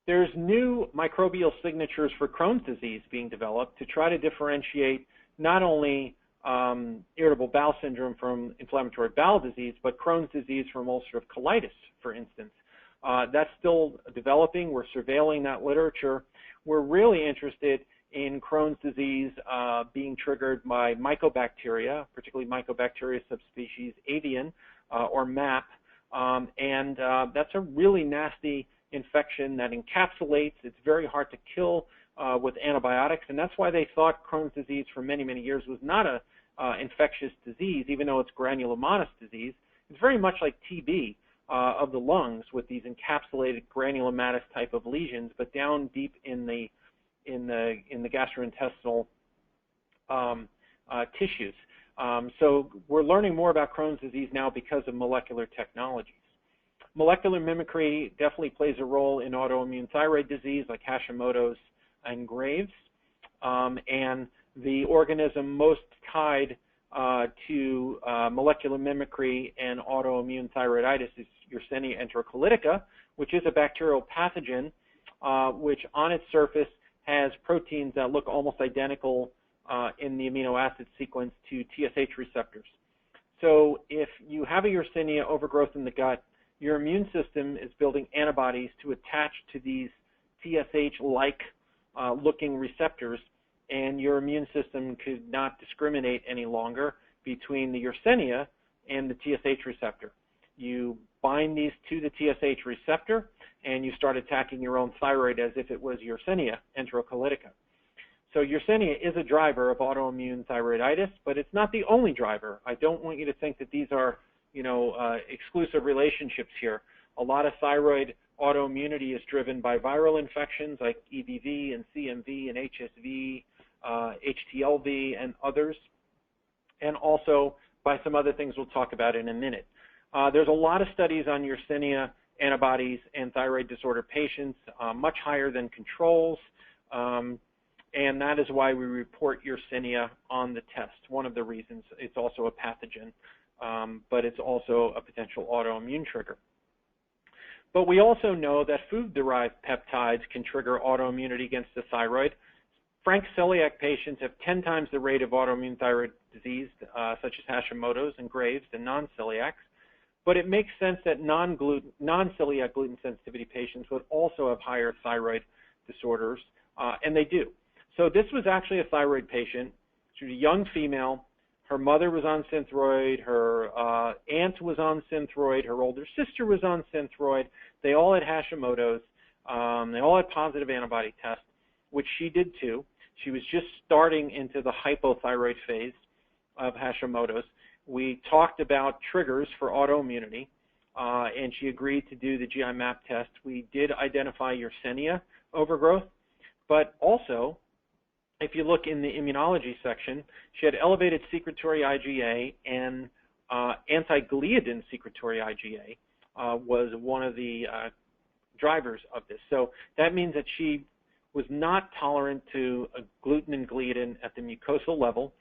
Speaker 2: There's new microbial signatures for Crohn's disease being developed to try to differentiate not only irritable bowel syndrome from inflammatory bowel disease, but Crohn's disease from ulcerative colitis, for instance. That's still developing. We're surveilling that literature. We're really interested in Crohn's disease being triggered by mycobacteria, particularly Mycobacteria subspecies avian, or MAP, and that's a really nasty infection that encapsulates. It's very hard to kill with antibiotics, and that's why they thought Crohn's disease for many, many years was not a infectious disease, even though it's granulomatous disease. It's very much like TB. Of the lungs with these encapsulated granulomatous type of lesions, but down deep in the gastrointestinal tissues. So we're learning more about Crohn's disease now because of molecular technologies. Molecular mimicry definitely plays a role in autoimmune thyroid disease like Hashimoto's and Graves, and the organism most tied to molecular mimicry and autoimmune thyroiditis is Yersinia enterocolitica, which is a bacterial pathogen which on its surface has proteins that look almost identical in the amino acid sequence to TSH receptors. So if you have a Yersinia overgrowth in the gut, your immune system is building antibodies to attach to these TSH-like looking receptors, and your immune system could not discriminate any longer between the Yersinia and the TSH receptor. You bind these to the TSH receptor, and you start attacking your own thyroid as if it was Yersinia enterocolytica. So Yersinia is a driver of autoimmune thyroiditis, but it's not the only driver. I don't want you to think that these are, exclusive relationships here. A lot of thyroid autoimmunity is driven by viral infections like EBV and CMV and HSV, HTLV, and others, and also by some other things we'll talk about in a minute. There's a lot of studies on Yersinia antibodies and thyroid disorder patients, much higher than controls, and that is why we report Yersinia on the test. One of the reasons. It's also a pathogen, but it's also a potential autoimmune trigger. But we also know that food-derived peptides can trigger autoimmunity against the thyroid. Frank celiac patients have 10 times the rate of autoimmune thyroid disease, such as Hashimoto's and Graves', than non-celiacs. But it makes sense that non-celiac gluten sensitivity patients would also have higher thyroid disorders, and they do. So this was actually a thyroid patient. She was a young female. Her mother was on Synthroid. Her aunt was on Synthroid. Her older sister was on Synthroid. They all had Hashimoto's. They all had positive antibody tests, which she did too. She was just starting into the hypothyroid phase of Hashimoto's. We talked about triggers for autoimmunity, and she agreed to do the GI map test. We did identify Yersinia overgrowth, but also, if you look in the immunology section, she had elevated secretory IgA, and anti-gliadin secretory IgA was one of the drivers of this. So that means that she was not tolerant to gluten and gliadin at the mucosal level.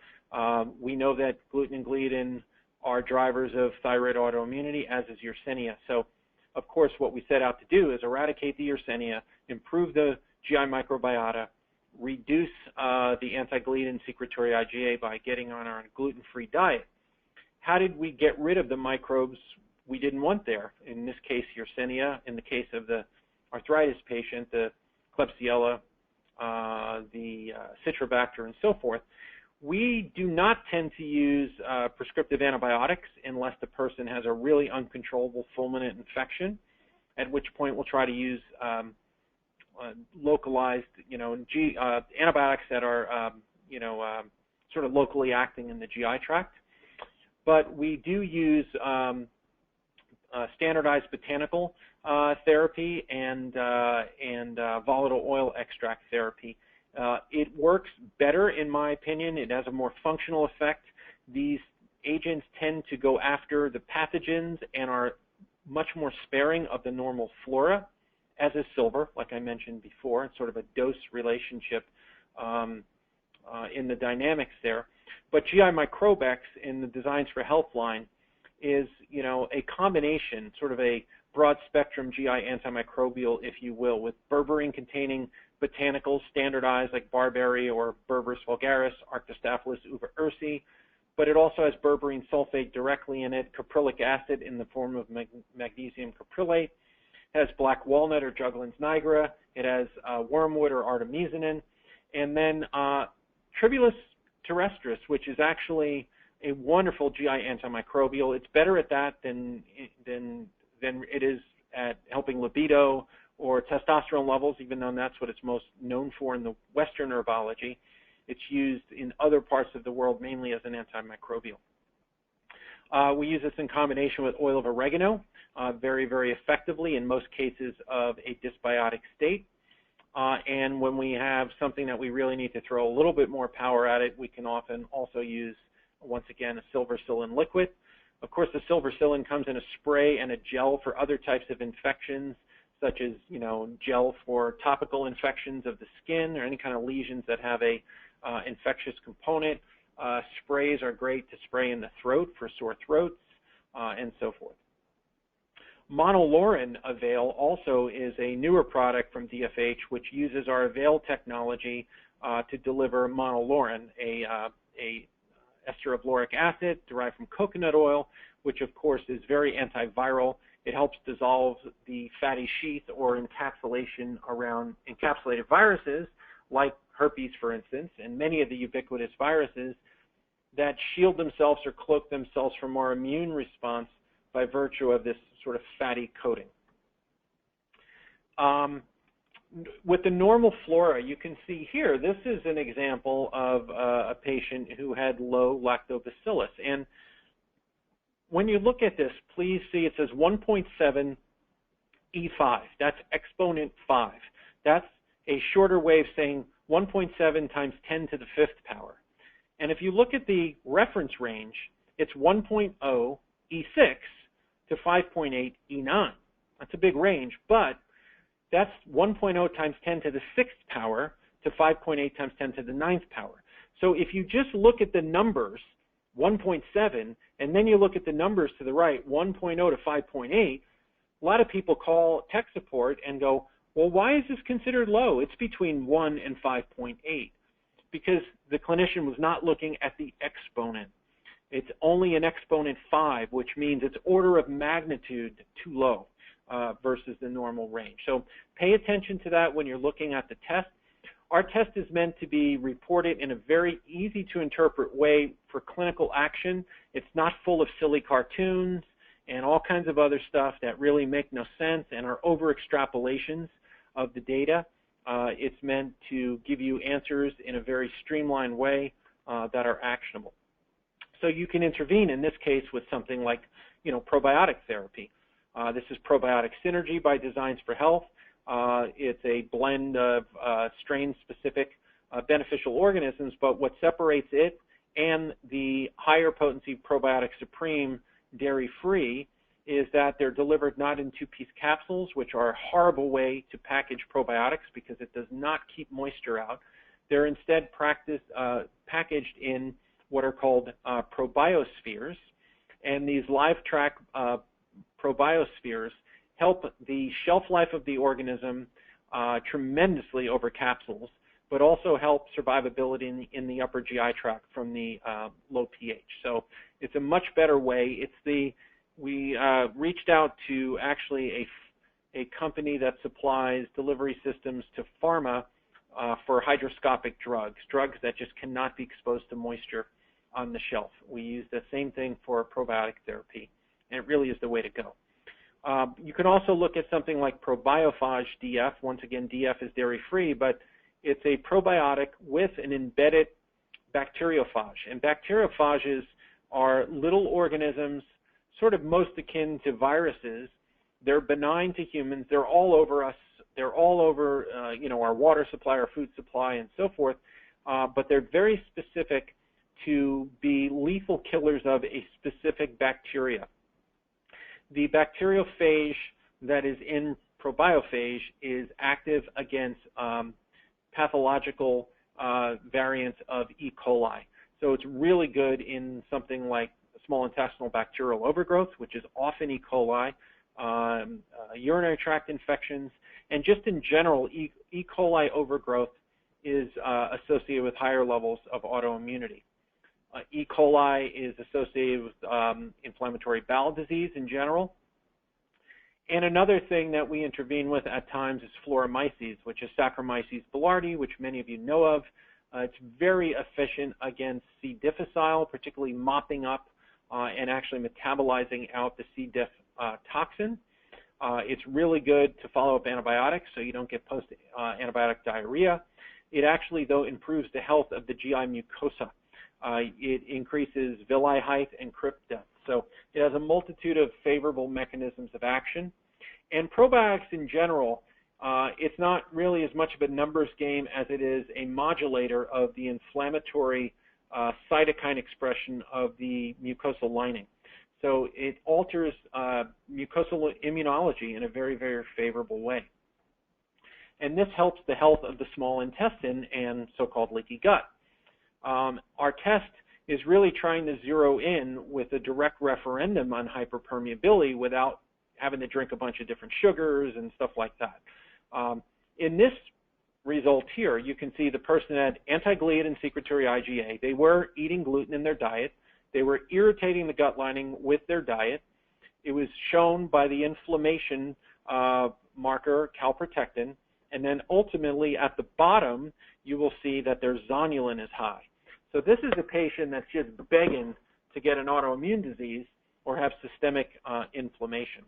Speaker 2: We know that gluten and gliadin are drivers of thyroid autoimmunity, as is Yersinia. So, of course, what we set out to do is eradicate the Yersinia, improve the GI microbiota, reduce the anti-gliadin secretory IgA by getting on our gluten-free diet. How did we get rid of the microbes we didn't want there? In this case, Yersinia. In the case of the arthritis patient, the Klebsiella, the Citrobacter, and so forth. We do not tend to use prescriptive antibiotics unless the person has a really uncontrollable fulminant infection, at which point we'll try to use localized, antibiotics that are, sort of locally acting in the GI tract. But we do use standardized botanical therapy and volatile oil extract therapy. It works better, in my opinion. It has a more functional effect. These agents tend to go after the pathogens and are much more sparing of the normal flora, as is silver, like I mentioned before. It's sort of a dose relationship in the dynamics there. But GI Microbex in the Designs for Health line is, a combination, sort of a broad spectrum GI antimicrobial, if you will, with berberine containing botanicals standardized like barberry or Berberis vulgaris, Arctostaphylos uva ursi, but it also has berberine sulfate directly in it, caprylic acid in the form of magnesium caprylate. It has black walnut or Juglans nigra. It has wormwood or artemisinin, and then Tribulus terrestris, which is actually a wonderful GI antimicrobial. It's better at that than it is at helping libido or testosterone levels, even though that's what it's most known for in the Western herbology. It's used in other parts of the world mainly as an antimicrobial. We use this in combination with oil of oregano very, very effectively in most cases of a dysbiotic state. And when we have something that we really need to throw a little bit more power at it, we can often also use, once again, a silversilin liquid. Of course, the silversilin comes in a spray and a gel for other types of infections, such as, gel for topical infections of the skin or any kind of lesions that have a infectious component. Sprays are great to spray in the throat for sore throats and so forth. Monolaurin Avail also is a newer product from DFH, which uses our Avail technology to deliver monolaurin, a ester of lauric acid derived from coconut oil, which of course is very antiviral. It helps dissolve the fatty sheath or encapsulation around encapsulated viruses, like herpes, for instance, and many of the ubiquitous viruses. that shield themselves or cloak themselves from our immune response by virtue of this sort of fatty coating. With the normal flora, you can see here, this is an example of a patient who had low lactobacillus. And when you look at this, please see it says 1.7 E5. That's exponent 5. That's a shorter way of saying 1.7 times 10 to the 5th power. And if you look at the reference range, it's 1.0 E6 to 5.8 E9. That's a big range, but that's 1.0 times 10 to the 6th power to 5.8 times 10 to the 9th power. So if you just look at the numbers, 1.7, and then you look at the numbers to the right, 1.0 to 5.8, a lot of people call tech support and go, well, why is this considered low? It's between 1 and 5.8, because the clinician was not looking at the exponent. It's only an exponent 5, which means it's order of magnitude too low versus the normal range. So pay attention to that when you're looking at the test. Our test is meant to be reported in a very easy to interpret way for clinical action. It's not full of silly cartoons and all kinds of other stuff that really make no sense and are over extrapolations of the data. It's meant to give you answers in a very streamlined way that are actionable. So you can intervene in this case with something like, probiotic therapy. This is Probiotic Synergy by Designs for Health. It's a blend of strain-specific beneficial organisms, but what separates it and the higher potency Probiotic Supreme dairy-free is that they're delivered not in two-piece capsules, which are a horrible way to package probiotics because it does not keep moisture out. They're instead packaged in what are called probiospheres, and these live track probiospheres help the shelf life of the organism tremendously over capsules, but also help survivability in the upper GI tract from the low pH. So it's a much better way. We reached out to actually a company that supplies delivery systems to pharma for hydroscopic drugs that just cannot be exposed to moisture on the shelf. We use the same thing for probiotic therapy, and it really is the way to go. You can also look at something like Probiophage DF. Once again, DF is dairy-free, but it's a probiotic with an embedded bacteriophage. And bacteriophages are little organisms, sort of most akin to viruses. They're benign to humans. They're all over us. They're all over, our water supply, our food supply, and so forth. But they're very specific to be lethal killers of a specific bacteria. The bacteriophage that is in probiophage is active against pathological variants of E. coli. So it's really good in something like small intestinal bacterial overgrowth, which is often E. coli, urinary tract infections, and just in general, E. coli overgrowth is associated with higher levels of autoimmunity. E. coli is associated with inflammatory bowel disease in general. And another thing that we intervene with at times is Floromyces, which is Saccharomyces boulardii, which many of you know of. It's very efficient against C. difficile, particularly mopping up and actually metabolizing out the C. diff toxin. It's really good to follow up antibiotics so you don't get post-antibiotic diarrhea. It actually, though, improves the health of the GI mucosa. It increases villi height and crypt depth. So it has a multitude of favorable mechanisms of action. And probiotics in general, it's not really as much of a numbers game as it is a modulator of the inflammatory cytokine expression of the mucosal lining. So it alters mucosal immunology in a very, very favorable way. And this helps the health of the small intestine and so-called leaky gut. Our test is really trying to zero in with a direct referendum on hyperpermeability without having to drink a bunch of different sugars and stuff like that. In this result here, you can see the person had anti-gliadin secretory IgA. They were eating gluten in their diet. They were irritating the gut lining with their diet. It was shown by the inflammation marker, calprotectin. And then ultimately at the bottom, you will see that their zonulin is high. So this is a patient that's just begging to get an autoimmune disease or have systemic inflammation.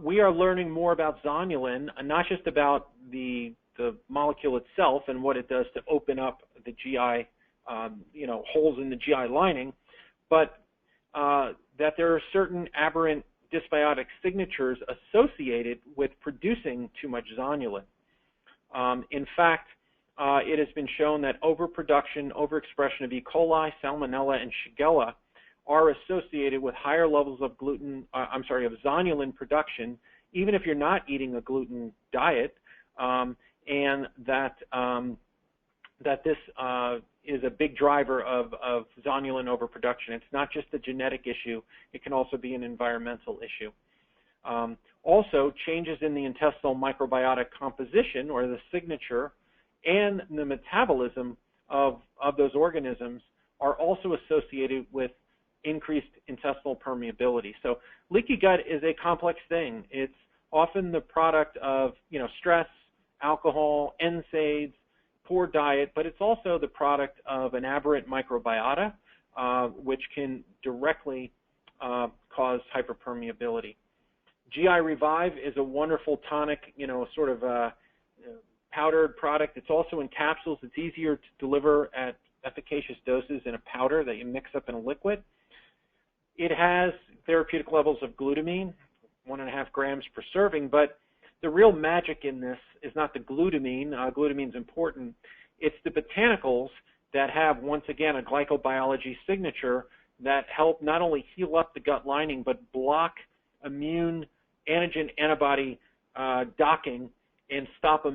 Speaker 2: We are learning more about zonulin, not just about the molecule itself and what it does to open up the GI, holes in the GI lining, but that there are certain aberrant dysbiotic signatures associated with producing too much zonulin. In fact, it has been shown that overproduction, overexpression of E. coli, Salmonella, and Shigella are associated with higher levels of zonulin production, even if you're not eating a gluten diet, and that this is a big driver of zonulin overproduction. It's not just a genetic issue; it can also be an environmental issue. Also, changes in the intestinal microbiotic composition, or the signature, and the metabolism of those organisms are also associated with increased intestinal permeability. So leaky gut is a complex thing. It's often the product of stress, alcohol, NSAIDs, poor diet, but it's also the product of an aberrant microbiota, which can directly cause hyperpermeability. GI Revive is a wonderful tonic, sort of powdered product. It's also in capsules. It's easier to deliver at efficacious doses in a powder that you mix up in a liquid. It has therapeutic levels of glutamine, 1.5 grams per serving, but the real magic in this is not the glutamine. Glutamine's important. It's the botanicals that have, once again, a glycobiology signature that help not only heal up the gut lining, but block immune antigen antibody docking and stop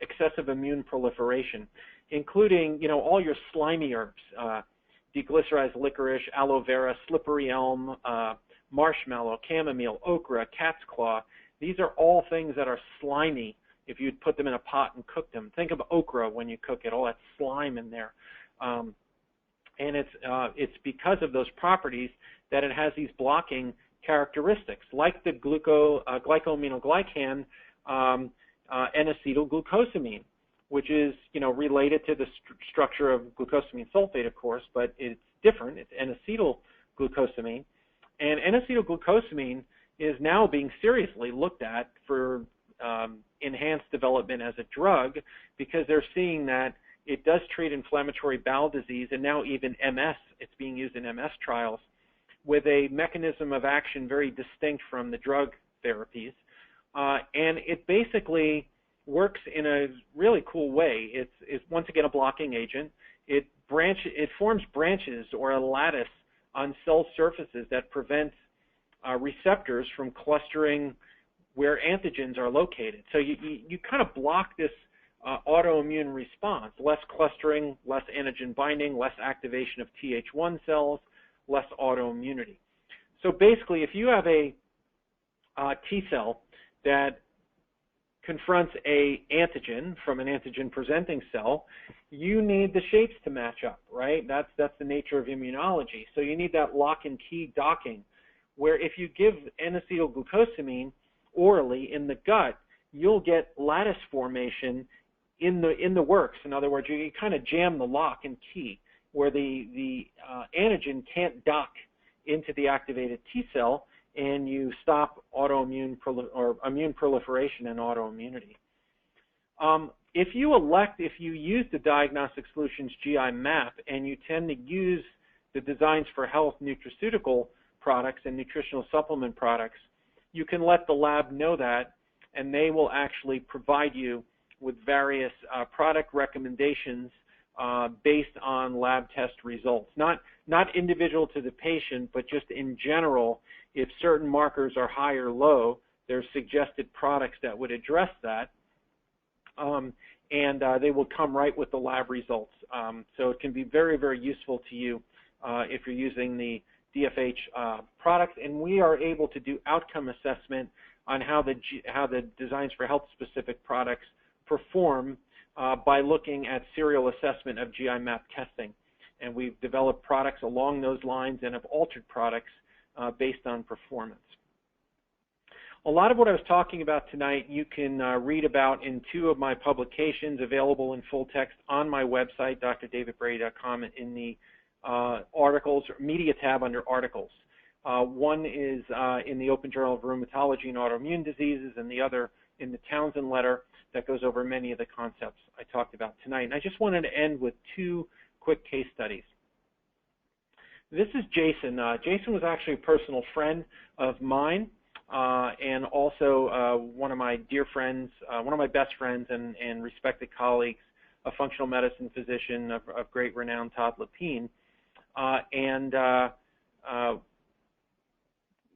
Speaker 2: excessive immune proliferation, including all your slimy herbs, deglycerized licorice, aloe vera, slippery elm, marshmallow, chamomile, okra, cat's claw. These are all things that are slimy if you put them in a pot and cook them. Think of okra when you cook it, all that slime in there. And it's because of those properties that it has these blocking characteristics, like the glycoaminoglycan N-acetylglucosamine, which is related to the structure of glucosamine sulfate, of course, but it's different. It's N-acetylglucosamine, and N-acetylglucosamine is now being seriously looked at for enhanced development as a drug, because they're seeing that it does treat inflammatory bowel disease, and now even MS. It's being used in MS trials with a mechanism of action very distinct from the drug therapies, and it basically works in a really cool way. It's once again a blocking agent. It forms branches or a lattice on cell surfaces that prevent receptors from clustering where antigens are located. So you kind of block this autoimmune response: less clustering, less antigen binding, less activation of Th1 cells, less autoimmunity. So basically, if you have a T cell that confronts a antigen from an antigen-presenting cell, you need the shapes to match up, right? That's the nature of immunology. So you need that lock and key docking, where if you give N-acetylglucosamine orally in the gut, you'll get lattice formation in the works. In other words, you kind of jam the lock and key, where the antigen can't dock into the activated T cell, and you stop autoimmune or immune proliferation and autoimmunity. If you use the Diagnostic Solutions GI map, and you tend to use the Designs for Health nutraceutical products and nutritional supplement products, you can let the lab know that, and they will actually provide you with various product recommendations based on lab test results. Not individual to the patient, but just in general, if certain markers are high or low, there's suggested products that would address that, and they will come right with the lab results. So it can be very, very useful to you if you're using the DFH products, and we are able to do outcome assessment on how the Designs for Health specific products perform by looking at serial assessment of GI map testing. And we've developed products along those lines and have altered products based on performance. A lot of what I was talking about tonight you can read about in 2 of my publications available in full text on my website, drdavidbrady.com, in the articles, or media tab under articles. One is in the Open Journal of Rheumatology and Autoimmune Diseases, and the other in the Townsend letter that goes over many of the concepts I talked about tonight. And I just wanted to end with 2 quick case studies. This is Jason. Jason was actually a personal friend of mine, and also one of my dear friends, one of my best friends and respected colleagues, a functional medicine physician of great renown, Todd Lapine.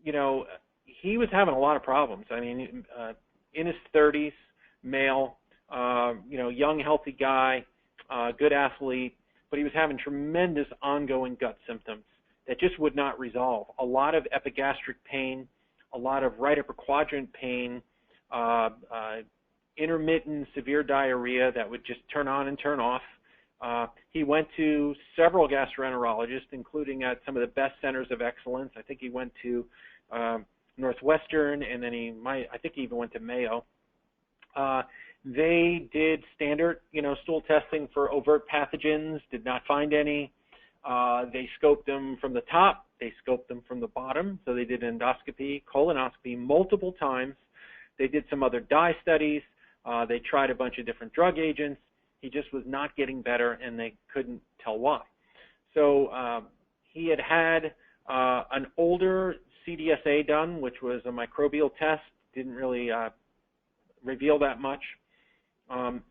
Speaker 2: You know, he was having a lot of problems. I mean, in his 30s, male, you know, young, healthy guy, good athlete, but he was having tremendous ongoing gut symptoms that just would not resolve. A lot of epigastric pain, a lot of right upper quadrant pain, intermittent severe diarrhea that would just turn on and turn off. He went to several gastroenterologists, including at some of the best centers of excellence. I think he went to Northwestern, and then I think he even went to Mayo. They did standard, you know, stool testing for overt pathogens, did not find any. They scoped them from the top, they scoped them from the bottom, so they did endoscopy, colonoscopy multiple times. They did some other dye studies. They tried a bunch of different drug agents. He just was not getting better, and they couldn't tell why. So he had an older CDSA done, which was a microbial test, didn't really reveal that much.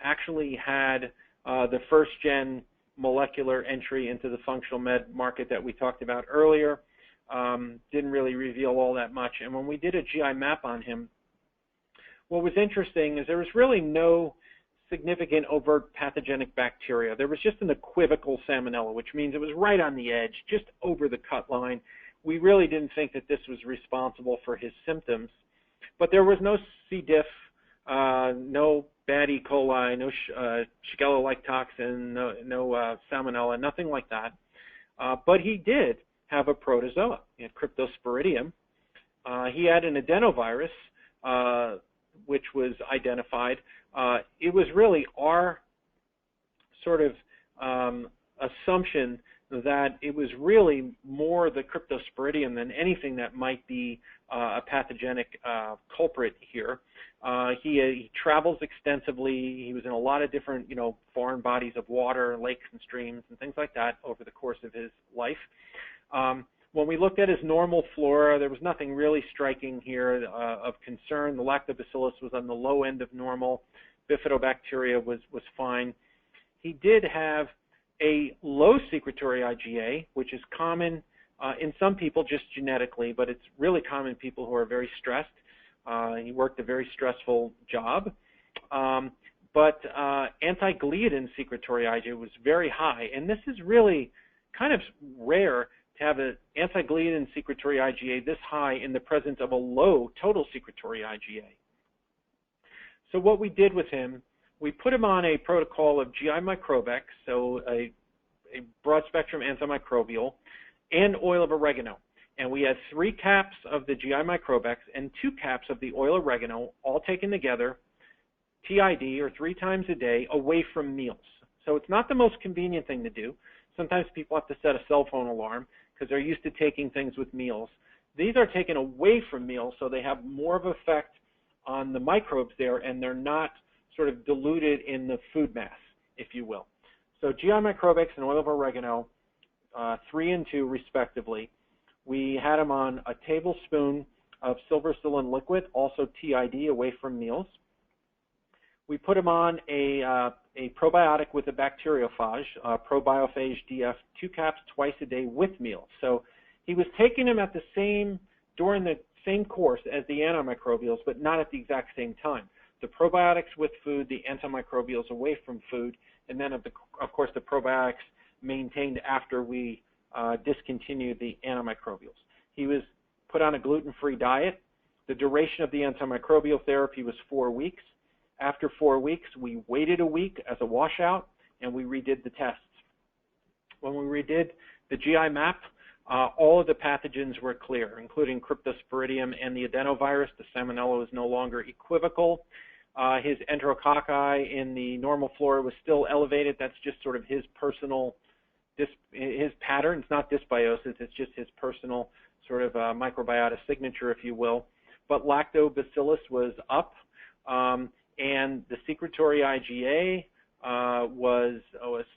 Speaker 2: Actually had the first-gen molecular entry into the functional med market that we talked about earlier. Didn't really reveal all that much. And when we did a GI map on him, what was interesting is there was really no significant overt pathogenic bacteria. There was just an equivocal salmonella, which means it was right on the edge, just over the cut line. We really didn't think that this was responsible for his symptoms. But there was no C. diff, no bad E. coli, no Shigella-like toxin, no salmonella, nothing like that. But he did have a protozoa. He had Cryptosporidium. He had an adenovirus, which was identified. It was really our sort of assumption that it was really more the Cryptosporidium than anything that might be a pathogenic culprit here. He travels extensively. He was in a lot of different, you know, foreign bodies of water, lakes and streams and things like that over the course of his life. When we looked at his normal flora, there was nothing really striking here of concern. The lactobacillus was on the low end of normal. Bifidobacteria was fine. He did have a low secretory IgA, which is common in some people just genetically, but it's really common in people who are very stressed. He worked a very stressful job. But anti-gliadin secretory IgA was very high, and this is really kind of rare to have an anti-gliadin secretory IgA this high in the presence of a low total secretory IgA. So what we did with him, we put him on a protocol of GI Microbex, so a broad-spectrum antimicrobial, and oil of oregano. And we had 3 caps of the GI Microbex and 2 caps of the oil of oregano, all taken together, TID, or 3 times a day, away from meals. So it's not the most convenient thing to do. Sometimes people have to set a cell phone alarm because they're used to taking things with meals. These are taken away from meals, so they have more of an effect on the microbes there, and they're not sort of diluted in the food mass, if you will. So GI Microbex and oil of oregano, 3 and 2 respectively. We had them on a tablespoon of silvercillin liquid, also TID, away from meals. We put him on a probiotic with a bacteriophage, Probiophage DF, 2 caps twice a day with meals. So he was taking them at the during the same course as the antimicrobials, but not at the exact same time. The probiotics with food, the antimicrobials away from food, and then of course the probiotics maintained after we discontinued the antimicrobials. He was put on a gluten-free diet. The duration of the antimicrobial therapy was 4 weeks. After 4 weeks, we waited a week as a washout, and we redid the tests. When we redid the GI map All of the pathogens were clear, including Cryptosporidium and the adenovirus. The Salmonella was no longer equivocal. His enterococci in the normal flora was still elevated. That's just sort of his personal, his pattern. It's not dysbiosis. It's just his personal sort of microbiota signature, if you will. But lactobacillus was up, and the secretory IgA was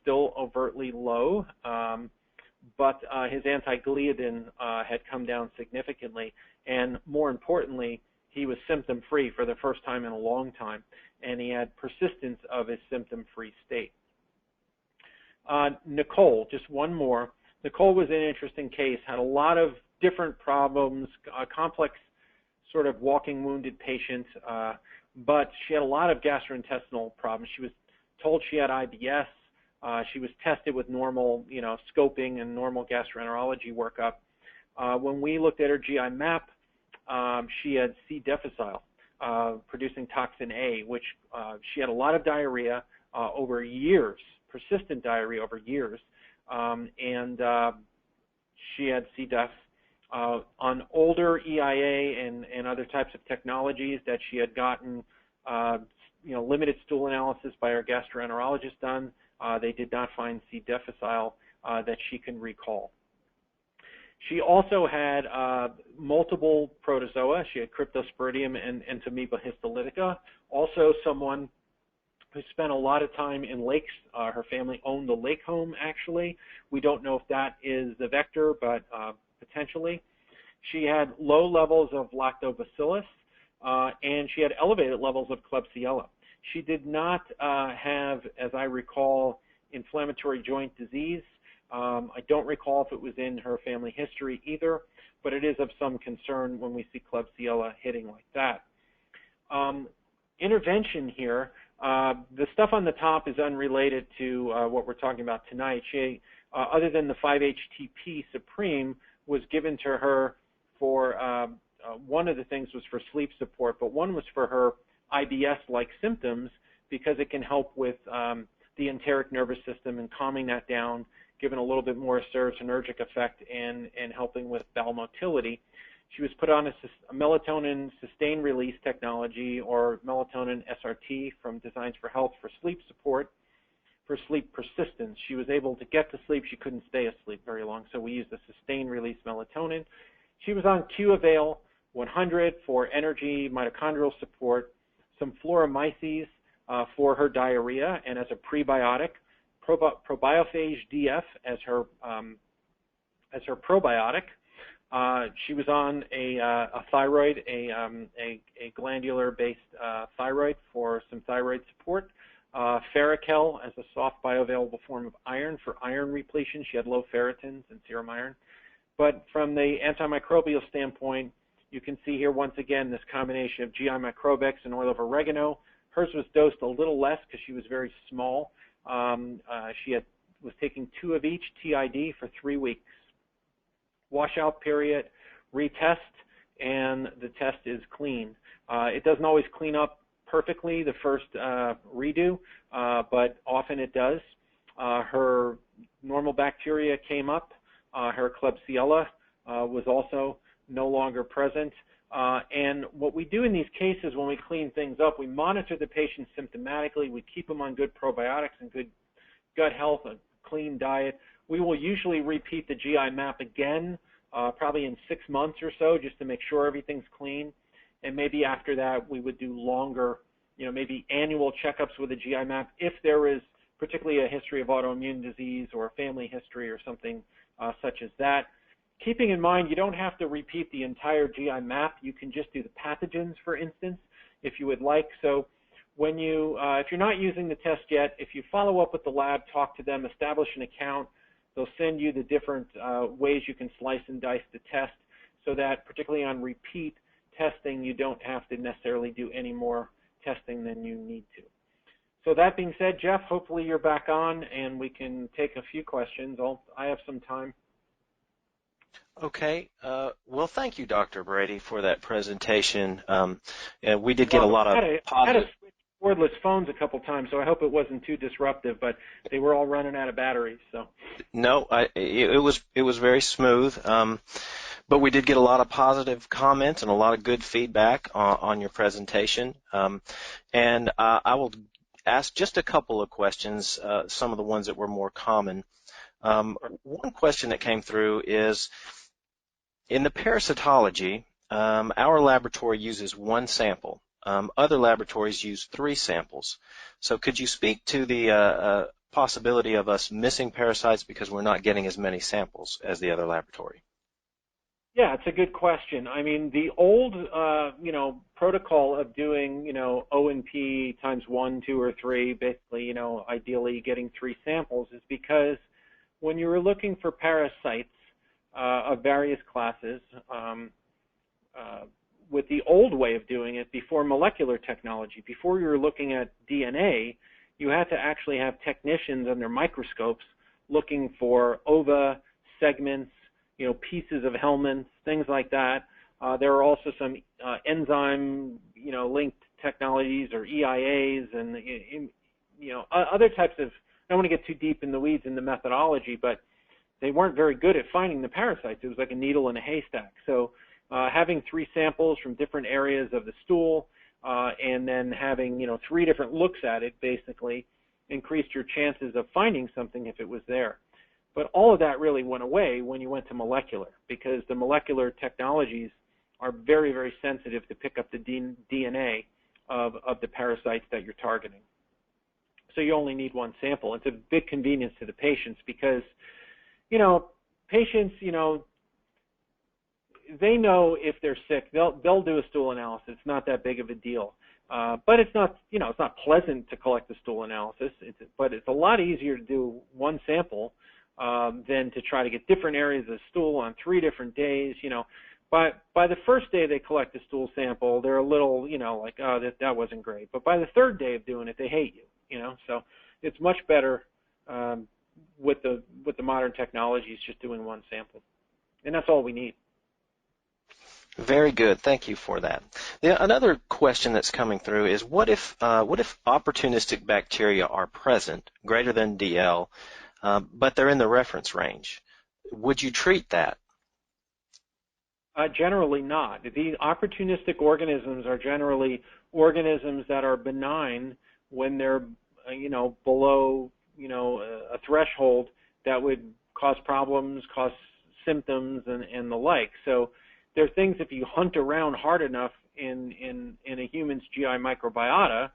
Speaker 2: still overtly low, but his anti-gliadin had come down significantly, and more importantly, he was symptom-free for the first time in a long time, and he had persistence of his symptom-free state. Nicole, just one more. Nicole was an interesting case, had a lot of different problems, complex sort of walking wounded patient, but she had a lot of gastrointestinal problems. She was told she had IBS. She was tested with normal, scoping and normal gastroenterology workup. When we looked at her GI map, she had C. difficile, producing toxin A, which she had a lot of diarrhea over years, persistent diarrhea over years, and she had C. diff. On older EIA and other types of technologies that she had gotten, limited stool analysis by our gastroenterologist done, they did not find C. difficile that she can recall. She also had multiple protozoa. She had Cryptosporidium and Amoeba histolytica. Also someone who spent a lot of time in lakes. Her family owned the lake home, actually. We don't know if that is the vector, but potentially. She had low levels of lactobacillus, and she had elevated levels of Klebsiella. She did not have, as I recall, inflammatory joint disease. I don't recall if it was in her family history either, but it is of some concern when we see Klebsiella hitting like that. Intervention here, the stuff on the top is unrelated to what we're talking about tonight. She, other than the 5-HTP Supreme, was given to her for, one of the things was for sleep support, but one was for her IBS-like symptoms because it can help with the enteric nervous system and calming that down, giving a little bit more serotonergic effect and helping with bowel motility. She was put on a melatonin sustained release technology, or melatonin SRT, from Designs for Health, for sleep support, for sleep persistence. She was able to get to sleep. She couldn't stay asleep very long, so we used a sustained release melatonin. She was on QAvail 100 for energy, mitochondrial support, some Floromyces for her diarrhea and as a prebiotic, probiophage DF as her probiotic. She was on a thyroid, a glandular-based thyroid for some thyroid support. Ferrochel as a soft bioavailable form of iron for iron repletion. She had low ferritins and serum iron. But from the antimicrobial standpoint, you can see here once again this combination of GI Microbex and oil of oregano. Hers was dosed a little less because she was very small. She was taking 2 of each TID for 3 weeks. Washout period, retest, and the test is clean. It doesn't always clean up perfectly the first redo, but often it does. Her normal bacteria came up. Her Klebsiella was also no longer present. And what we do in these cases when we clean things up, we monitor the patient symptomatically. We keep them on good probiotics and good gut health, a clean diet. We will usually repeat the GI map again, probably in 6 months or so, just to make sure everything's clean. And maybe after that, we would do longer, maybe annual checkups with a GI map if there is particularly a history of autoimmune disease or a family history or something such as that. Keeping in mind, you don't have to repeat the entire GI map. You can just do the pathogens, for instance, if you would like. So when you, if you're not using the test yet, if you follow up with the lab, talk to them, establish an account, they'll send you the different ways you can slice and dice the test so that, particularly on repeat testing, you don't have to necessarily do any more testing than you need to. So that being said, Jeff, hopefully you're back on and we can take a few questions. I have some time.
Speaker 1: Okay. Well, thank you, Dr. Brady, for that presentation. And we did get a lot of positive.
Speaker 2: cordless phones a couple times, so I hope it wasn't too disruptive, but they were all running out of batteries. So
Speaker 1: No, it was very smooth, but we did get a lot of positive comments and a lot of good feedback on your presentation. And I will ask just a couple of questions, some of the ones that were more common. One question that came through is, in the parasitology, our laboratory uses one sample. Other laboratories use 3 samples. So could you speak to the possibility of us missing parasites because we're not getting as many samples as the other laboratory?
Speaker 2: yeah, it's a good question. I mean, the old, protocol of doing, O and P times 1, 2, or 3, basically, ideally getting 3 samples, is because when you were looking for parasites of various classes, with the old way of doing it before molecular technology, before you were looking at DNA, you had to actually have technicians under microscopes looking for ova, segments, pieces of helminths, things like that. There are also some enzyme, linked technologies or EIAs and, other types of, I don't want to get too deep in the weeds in the methodology, but they weren't very good at finding the parasites. It was like a needle in a haystack. So having 3 samples from different areas of the stool and then having, 3 different looks at it basically increased your chances of finding something if it was there. But all of that really went away when you went to molecular, because the molecular technologies are very, very sensitive to pick up the DNA of the parasites that you're targeting. So you only need 1 sample. It's a big convenience to the patients because, patients, they know if they're sick, they'll do a stool analysis. It's not that big of a deal. But it's not, it's not pleasant to collect a stool analysis, but it's a lot easier to do 1 sample than to try to get different areas of the stool on 3 different days. By the first day they collect a stool sample, they're a little, like, oh, that wasn't great. But by the 3rd day of doing it, they hate you, So it's much better with the modern technologies just doing 1 sample, and that's all we need.
Speaker 1: Very good. Thank you for that. Another question that's coming through is, what if opportunistic bacteria are present, greater than DL, but they're in the reference range? Would you treat that?
Speaker 2: Generally not. The opportunistic organisms are generally organisms that are benign when they're, below, a threshold that would cause problems, cause symptoms, and the like. So there are things, if you hunt around hard enough in a human's GI microbiota,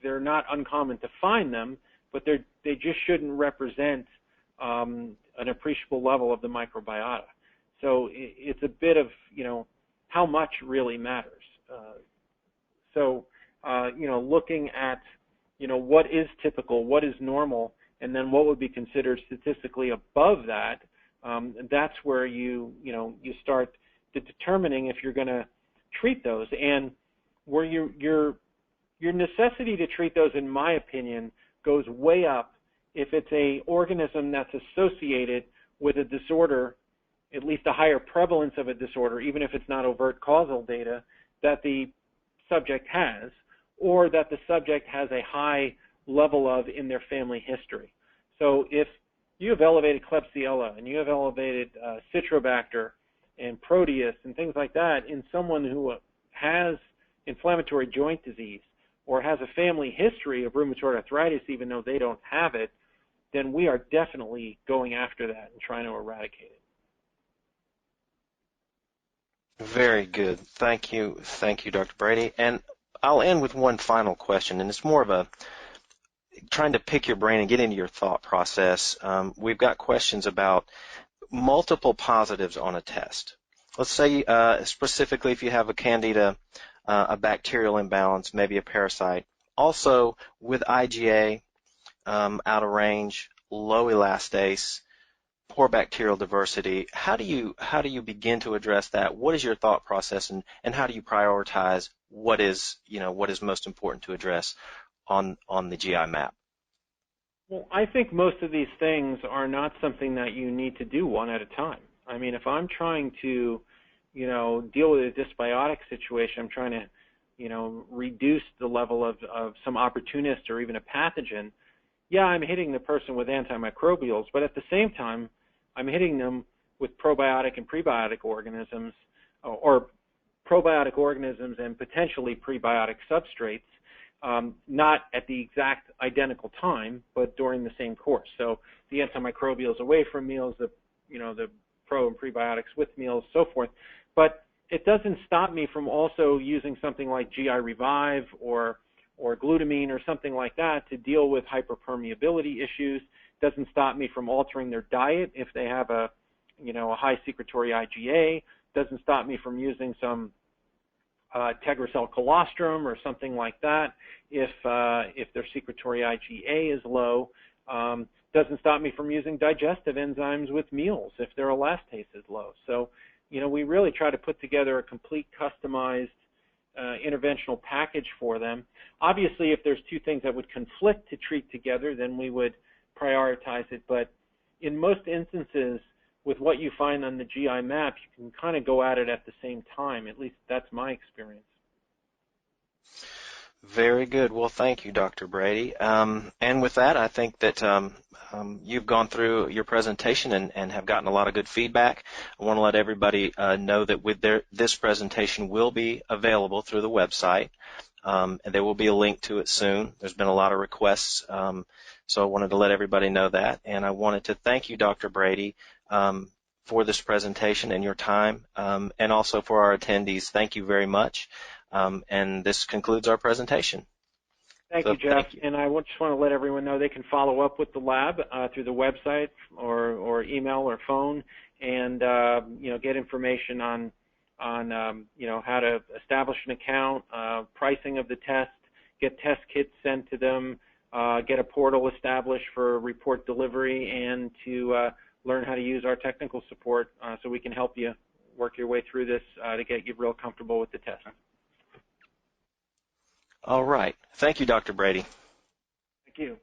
Speaker 2: they're not uncommon to find them, but they just shouldn't represent an appreciable level of the microbiota. So it's a bit of, how much really matters. Looking at, what is typical, what is normal, and then what would be considered statistically above that, that's where you start determining if you're going to treat those. And where your necessity to treat those, in my opinion, goes way up if it's a organism that's associated with a disorder, at least a higher prevalence of a disorder, even if it's not overt causal data, that the subject has, or that the subject has a high level of in their family history. So if you have elevated Klebsiella and you have elevated Citrobacter and Proteus and things like that in someone who has inflammatory joint disease or has a family history of rheumatoid arthritis, even though they don't have it, then we are definitely going after that and trying to eradicate it.
Speaker 1: Very good. Thank you, Dr. Brady. And I'll end with one final question, and it's more of a trying to pick your brain and get into your thought process. We've got questions about multiple positives on a test. Let's say specifically if you have a candida, a bacterial imbalance, maybe a parasite. Also with IgA, out of range, low elastase, poor bacterial diversity. How do you begin to address that? What is your thought process, and how do you prioritize what is most important to address on the GI map?
Speaker 2: Well, I think most of these things are not something that you need to do one at a time. I mean, if I'm trying to, deal with a dysbiotic situation, I'm trying to reduce the level of some opportunist or even a pathogen, yeah, I'm hitting the person with antimicrobials, but at the same time, I'm hitting them with probiotic and prebiotic organisms, or probiotic organisms and potentially prebiotic substrates, not at the exact identical time, but during the same course. So the antimicrobials away from meals, the pro and prebiotics with meals, so forth. But it doesn't stop me from also using something like GI Revive or glutamine or something like that to deal with hyperpermeability issues. Doesn't stop me from altering their diet if they have a high secretory IgA. Doesn't stop me from using some Tegracell colostrum or something like that if their secretory IgA is low. Doesn't stop me from using digestive enzymes with meals if their elastase is low. So, we really try to put together a complete customized interventional package for them. Obviously, if there's two things that would conflict to treat together, then we would prioritize it. But in most instances, with what you find on the GI map, you can kind of go at it at the same time. At least that's my experience.
Speaker 1: Very good. Well, thank you, Dr. Brady. And with that, I think that you've gone through your presentation and have gotten a lot of good feedback. I want to let everybody know that this presentation will be available through the website, and there will be a link to it soon. There's been a lot of requests, so I wanted to let everybody know that. And I wanted to thank you, Dr. Brady, for this presentation and your time, and also for our attendees. Thank you very much. And this concludes our presentation.
Speaker 2: Thank you, Jeff. And I just want to let everyone know they can follow up with the lab through the website or email or phone, and get information on how to establish an account, pricing of the test, get test kits sent to them, get a portal established for report delivery, and to learn how to use our technical support so we can help you work your way through this to get you real comfortable with the test.
Speaker 1: All right. Thank you, Dr. Brady.
Speaker 2: Thank you.